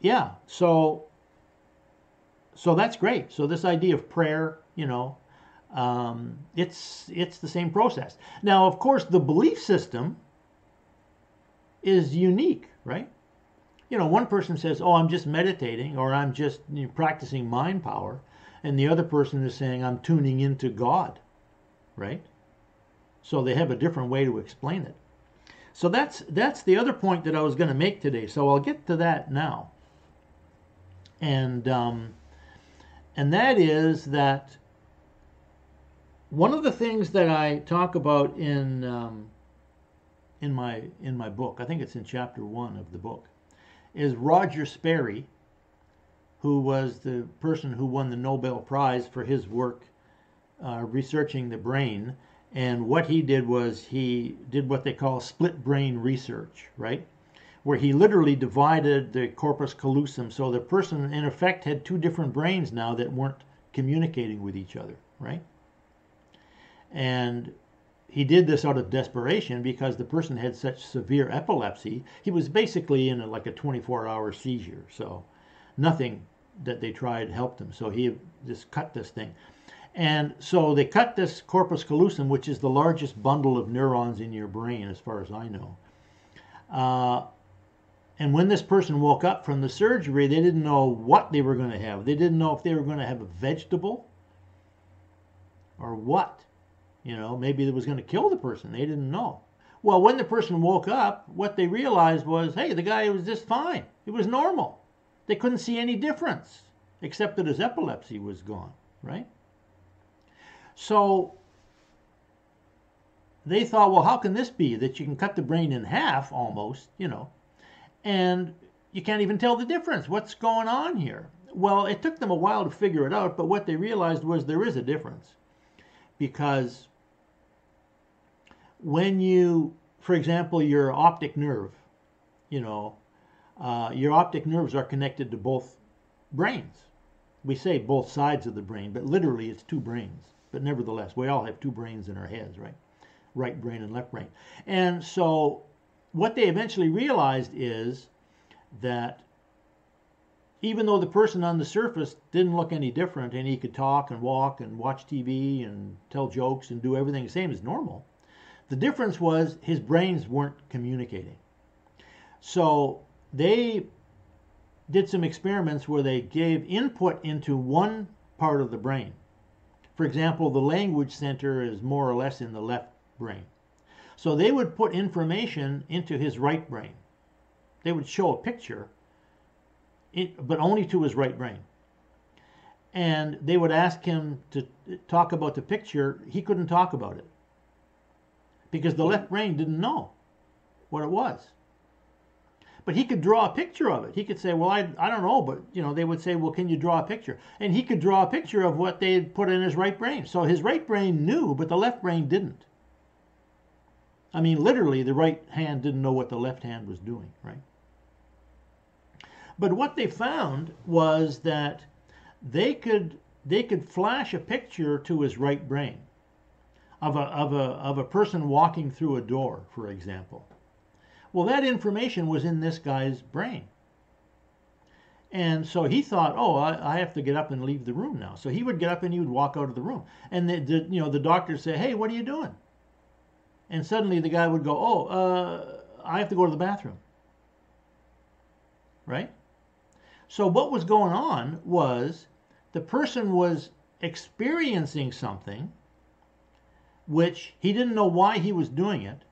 yeah, so that's great. So this idea of prayer, you know, it's the same process. Now, of course, the belief system is unique, right? You know, one person says, "Oh, I'm just meditating," or "I'm just, you know, practicing mind power," and the other person is saying, "I'm tuning into God," right? So they have a different way to explain it. So that's the other point that I was going to make today. So I'll get to that now. And that is that one of the things that I talk about in my book, I think it's in chapter 1 of the book, is Roger Sperry, who was the person who won the Nobel Prize for his work researching the brain. And what he did was he did what they call split brain research, right? Where he literally divided the corpus callosum. So the person, in effect, had two different brains now that weren't communicating with each other, right? And he did this out of desperation because the person had such severe epilepsy. He was basically in like a 24-hour seizure. So nothing that they tried helped him. So he just cut this thing. And so they cut this corpus callosum, which is the largest bundle of neurons in your brain, as far as I know. And when this person woke up from the surgery, they didn't know what they were going to have. They didn't know if they were going to have a vegetable or what. You know, maybe it was going to kill the person. They didn't know. Well, when the person woke up, what they realized was, hey, the guy was just fine. It was normal. They couldn't see any difference, except that his epilepsy was gone, right? So they thought, well, how can this be that you can cut the brain in half almost, you know, and you can't even tell the difference? What's going on here? Well, it took them a while to figure it out, but what they realized was there is a difference. Because when you, for example, your optic nerve, you know, your optic nerves are connected to both brains. We say both sides of the brain, but literally it's two brains. But nevertheless, we all have two brains in our heads, right? Right brain and left brain. And so what they eventually realized is that even though the person on the surface didn't look any different and he could talk and walk and watch TV and tell jokes and do everything the same as normal, the difference was his brains weren't communicating. So they did some experiments where they gave input into one part of the brain. For example, the language center is more or less in the left brain. So they would put information into his right brain. They would show a picture, but only to his right brain. And they would ask him to talk about the picture. He couldn't talk about it because the left brain didn't know what it was. But he could draw a picture of it. He could say, well, I don't know, but you know, they would say, well, can you draw a picture? And he could draw a picture of what they had put in his right brain. So his right brain knew, but the left brain didn't. I mean, literally, the right hand didn't know what the left hand was doing, right? But what they found was that they could flash a picture to his right brain of a person walking through a door, for example. Well, that information was in this guy's brain. And so he thought, oh, I have to get up and leave the room now. So he would get up and he would walk out of the room. And the doctors say, hey, what are you doing? And suddenly the guy would go, oh, I have to go to the bathroom. Right? So what was going on was the person was experiencing something which he didn't know why he was doing it.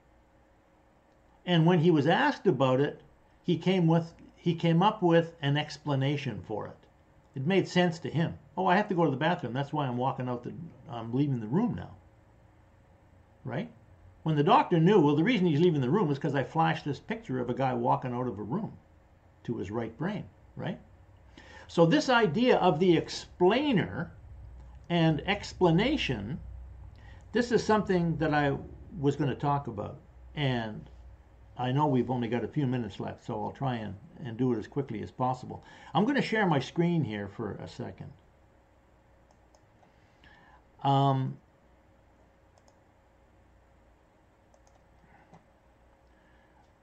And when he was asked about it, he came up with an explanation for it. It made sense to him. Oh, I have to go to the bathroom. That's why I'm leaving the room now. Right? When the doctor knew, well, the reason he's leaving the room is because I flashed this picture of a guy walking out of a room to his right brain, right? So this idea of the explainer and explanation, this is something that I was going to talk about. And I know we've only got a few minutes left, so I'll try and do it as quickly as possible. I'm going to share my screen here for a second.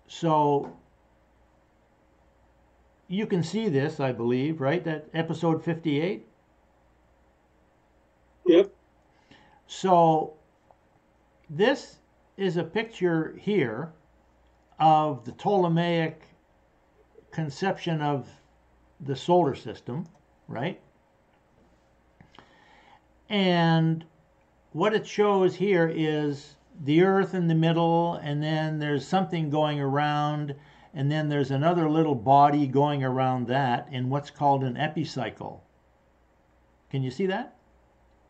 So you can see this, I believe, right? That episode 58. Yep. So this is a picture here of the Ptolemaic conception of the solar system, right? And what it shows here is the Earth in the middle, and then there's something going around, and then there's another little body going around that in what's called an epicycle. Can you see that?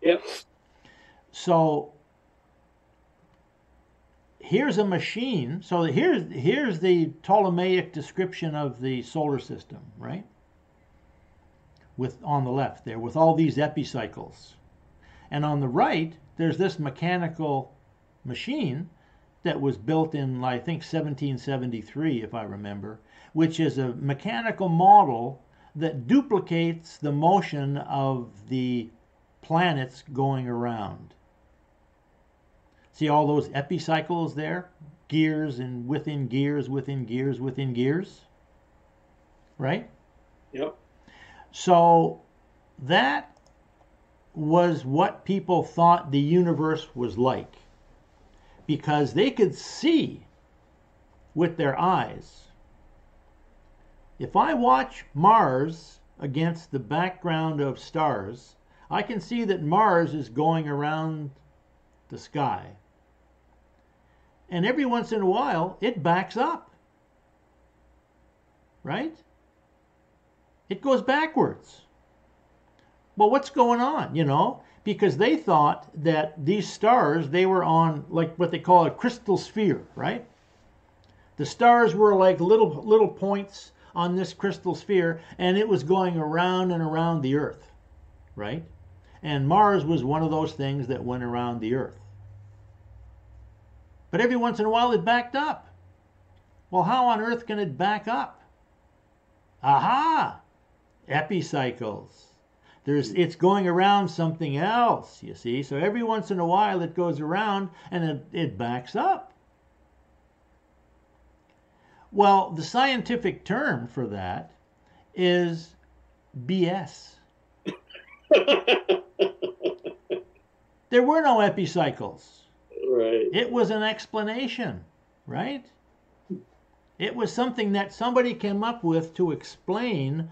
Yep. So here's a machine. So here's the Ptolemaic description of the solar system, right? With on the left there, with all these epicycles. And on the right, there's this mechanical machine that was built in, I think, 1773, if I remember, which is a mechanical model that duplicates the motion of the planets going around. See all those epicycles there? Gears and within gears, within gears, within gears. Right? Yep. So that was what people thought the universe was like, because they could see with their eyes. If I watch Mars against the background of stars, I can see that Mars is going around the sky. And every once in a while, it backs up. Right? It goes backwards. Well, what's going on, you know? Because they thought that these stars, they were on like what they call a crystal sphere, right? The stars were like little points on this crystal sphere, and it was going around and around the Earth, right? And Mars was one of those things that went around the Earth. But every once in a while it backed up. Well, how on earth can it back up? Aha! Epicycles. It's going around something else, you see. So every once in a while it goes around and it backs up. Well, the scientific term for that is BS. There were no epicycles. Right. It was an explanation, right? It was something that somebody came up with to explain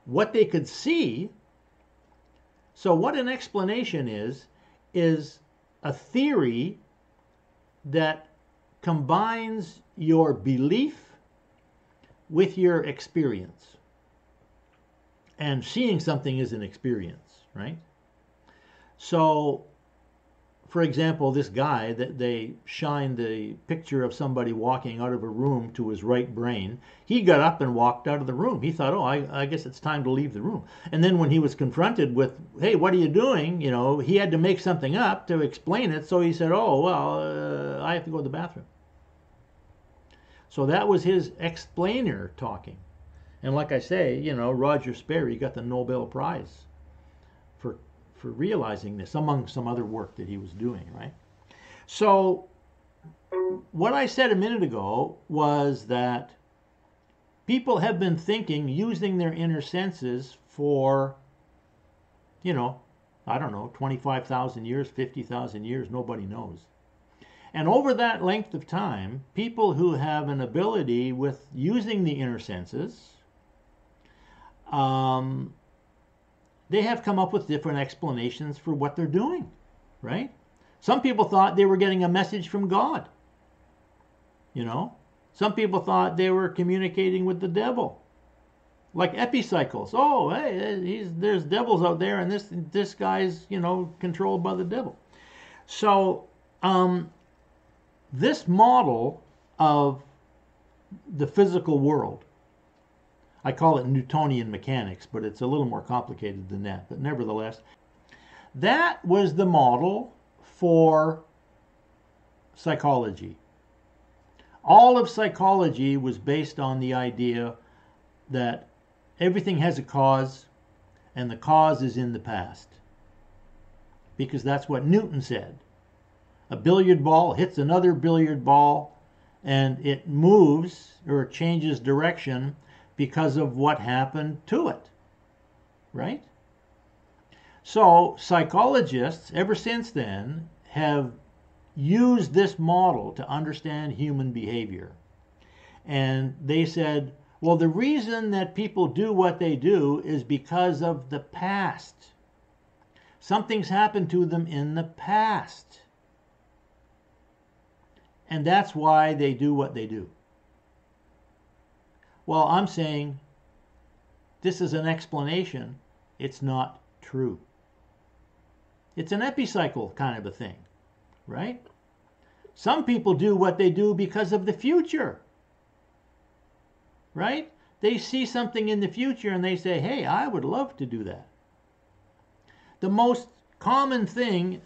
what they could see. So what an explanation is a theory that combines your belief with your experience. And seeing something is an experience, right? So, for example, this guy, that they shined the picture of somebody walking out of a room to his right brain. He got up and walked out of the room. He thought, oh, I guess it's time to leave the room. And then when he was confronted with, hey, what are you doing? You know, he had to make something up to explain it. So he said, oh, well, I have to go to the bathroom. So that was his explainer talking. And like I say, you know, Roger Sperry got the Nobel Prize for realizing this, among some other work that he was doing, right? So what I said a minute ago was that people have been thinking, using their inner senses for, you know, I don't know, 25,000 years, 50,000 years, nobody knows. And over that length of time, people who have an ability with using the inner senses, they have come up with different explanations for what they're doing, right? Some people thought they were getting a message from God. You know, some people thought they were communicating with the devil, like epicycles. Oh, hey, there's devils out there, and this guy's, you know, controlled by the devil. So this model of the physical world, I call it Newtonian mechanics, but it's a little more complicated than that. But nevertheless, that was the model for psychology. All of psychology was based on the idea that everything has a cause, and the cause is in the past. Because that's what Newton said. A billiard ball hits another billiard ball, and it moves or changes direction because of what happened to it. Right? So psychologists, ever since then, have used this model to understand human behavior. And they said, well, the reason that people do what they do is because of the past. Something's happened to them in the past. And that's why they do what they do. Well, I'm saying this is an explanation. It's not true. It's an epicycle kind of a thing, right? Some people do what they do because of the future, right? They see something in the future and they say, hey, I would love to do that. The most common thing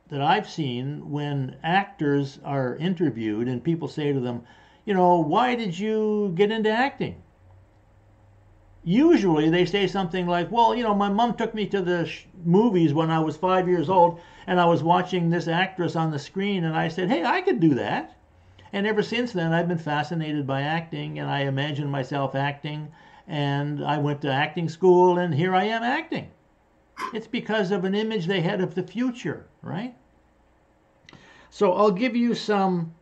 that I've seen when actors are interviewed and people say to them, you know, why did you get into acting? Usually they say something like, well, you know, my mom took me to the movies when I was 5 years old and I was watching this actress on the screen and I said, hey, I could do that. And ever since then I've been fascinated by acting and I imagine myself acting and I went to acting school and here I am acting. It's because of an image they had of the future, right? So I'll give you some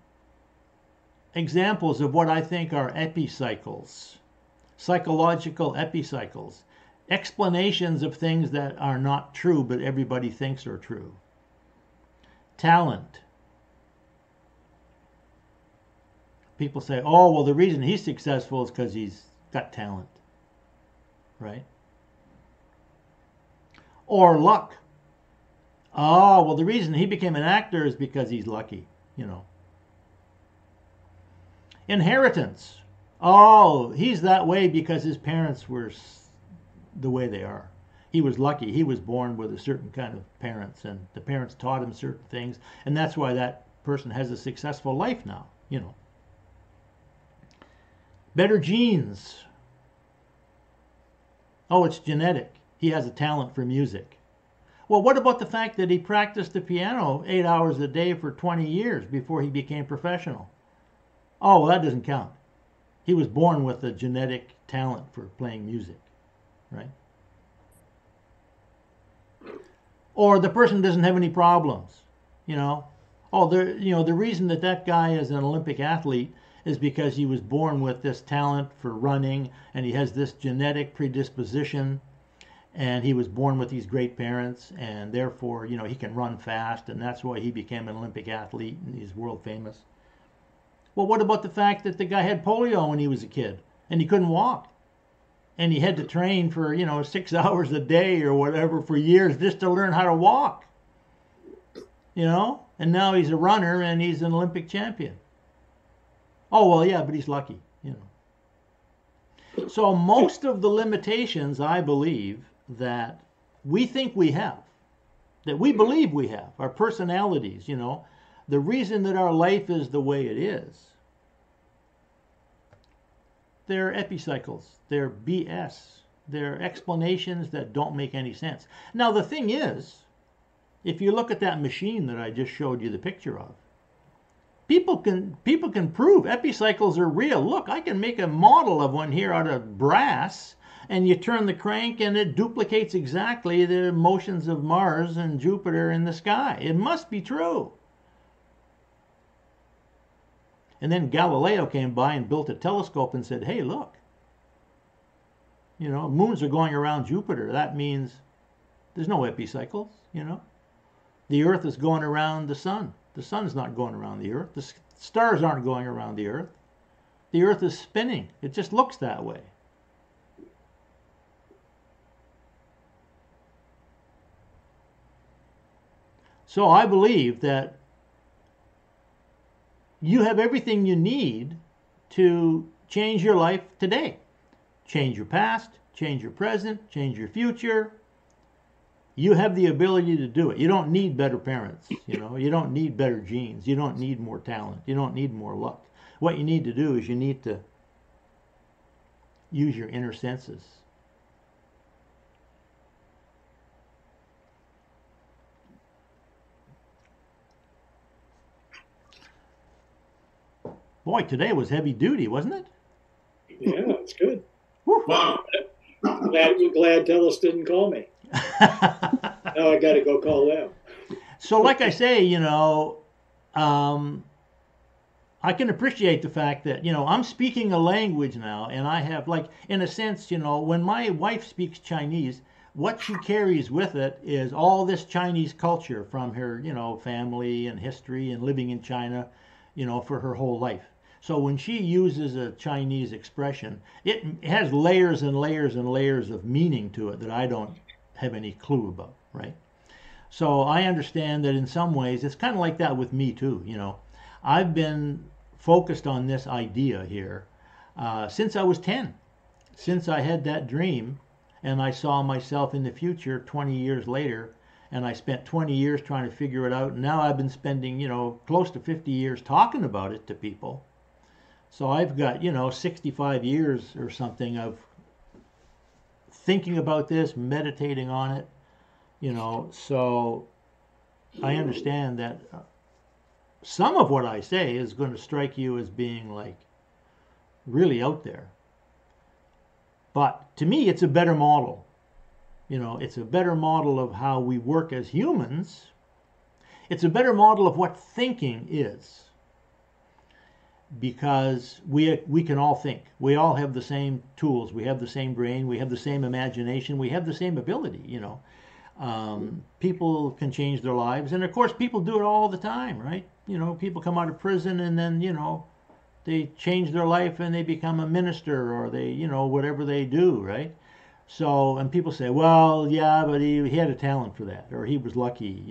examples of what I think are epicycles. Psychological epicycles, explanations of things that are not true but everybody thinks are true. Talent. People say, oh, well, the reason he's successful is because he's got talent, right? Or luck. Oh, well, the reason he became an actor is because he's lucky, you know. Inheritance. Oh, he's that way because his parents were the way they are. He was lucky. He was born with a certain kind of parents, and the parents taught him certain things, and that's why that person has a successful life now, you know. Better genes. Oh, it's genetic. He has a talent for music. Well, what about the fact that he practiced the piano 8 hours a day for 20 years before he became professional? Oh, well, that doesn't count. He was born with a genetic talent for playing music, right? Or the person doesn't have any problems, you know. Oh, the reason that that guy is an Olympic athlete is because he was born with this talent for running and he has this genetic predisposition and he was born with these great parents and therefore, you know, he can run fast and that's why he became an Olympic athlete and he's world famous. Well, what about the fact that the guy had polio when he was a kid and he couldn't walk? And he had to train for, you know, 6 hours a day or whatever for years just to learn how to walk. You know? And now he's a runner and he's an Olympic champion. Oh, well, yeah, but he's lucky, you know. So most of the limitations, I believe, that we think we have, that we believe we have, our personalities, you know, the reason that our life is the way it is, they're epicycles, they're BS, they're explanations that don't make any sense. Now, the thing is, if you look at that machine that I just showed you the picture of, people can prove epicycles are real. Look, I can make a model of one here out of brass, and you turn the crank and it duplicates exactly the motions of Mars and Jupiter in the sky. It must be true. And then Galileo came by and built a telescope and said, hey, look, you know, moons are going around Jupiter. That means there's no epicycles, you know. The Earth is going around the sun. The sun's not going around the Earth. The stars aren't going around the Earth. The Earth is spinning. It just looks that way. So I believe that you have everything you need to change your life today. Change your past, change your present, change your future. You have the ability to do it. You don't need better parents. You don't need better genes. You don't need more talent. You don't need more luck. What you need to do is you need to use your inner senses. Boy, today was heavy duty, wasn't it? Yeah, it's good. Woo. Wow. Glad Telus didn't call me. Now I got to go call them. So, like I say, I can appreciate the fact that, I'm speaking a language now, and I have, like, in a sense, when my wife speaks Chinese, what she carries with it is all this Chinese culture from her, family and history and living in China, for her whole life. So when she uses a Chinese expression, it has layers and layers and layers of meaning to it that I don't have any clue about, right? So I understand that in some ways it's kind of like that with me too. I've been focused on this idea here since I was 10, since I had that dream and I saw myself in the future 20 years later, and I spent 20 years trying to figure it out. And now I've been spending, close to 50 years talking about it to people. So I've got, 65 years or something of thinking about this, meditating on it, so I understand that some of what I say is going to strike you as being like really out there. But to me, it's a better model. It's a better model of how we work as humans. It's a better model of what thinking is. Because we can all think. We all have the same tools. We have the same brain. We have the same imagination. We have the same ability, People can change their lives. And of course, people do it all the time, right? People come out of prison and then, they change their life and they become a minister or they, whatever they do, right? So, and people say, well, yeah, but he had a talent for that, or he was lucky,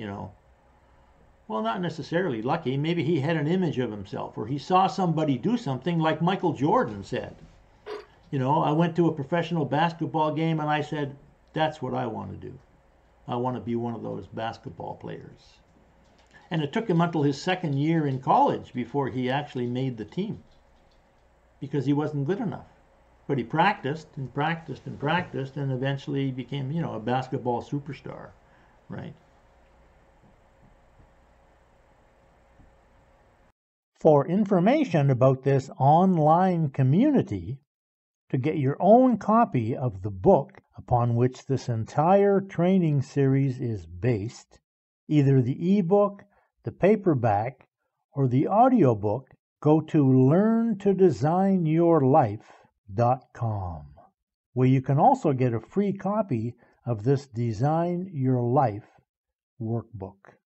Well, not necessarily lucky. Maybe he had an image of himself, or he saw somebody do something like Michael Jordan said. I went to a professional basketball game and I said, that's what I want to do. I want to be one of those basketball players. And it took him until his second year in college before he actually made the team, because he wasn't good enough. But he practiced and practiced and practiced and eventually became, a basketball superstar, right? For information about this online community, to get your own copy of the book upon which this entire training series is based, either the ebook, the paperback, or the audiobook, go to learntodesignyourlife.com, where you can also get a free copy of this Design Your Life workbook.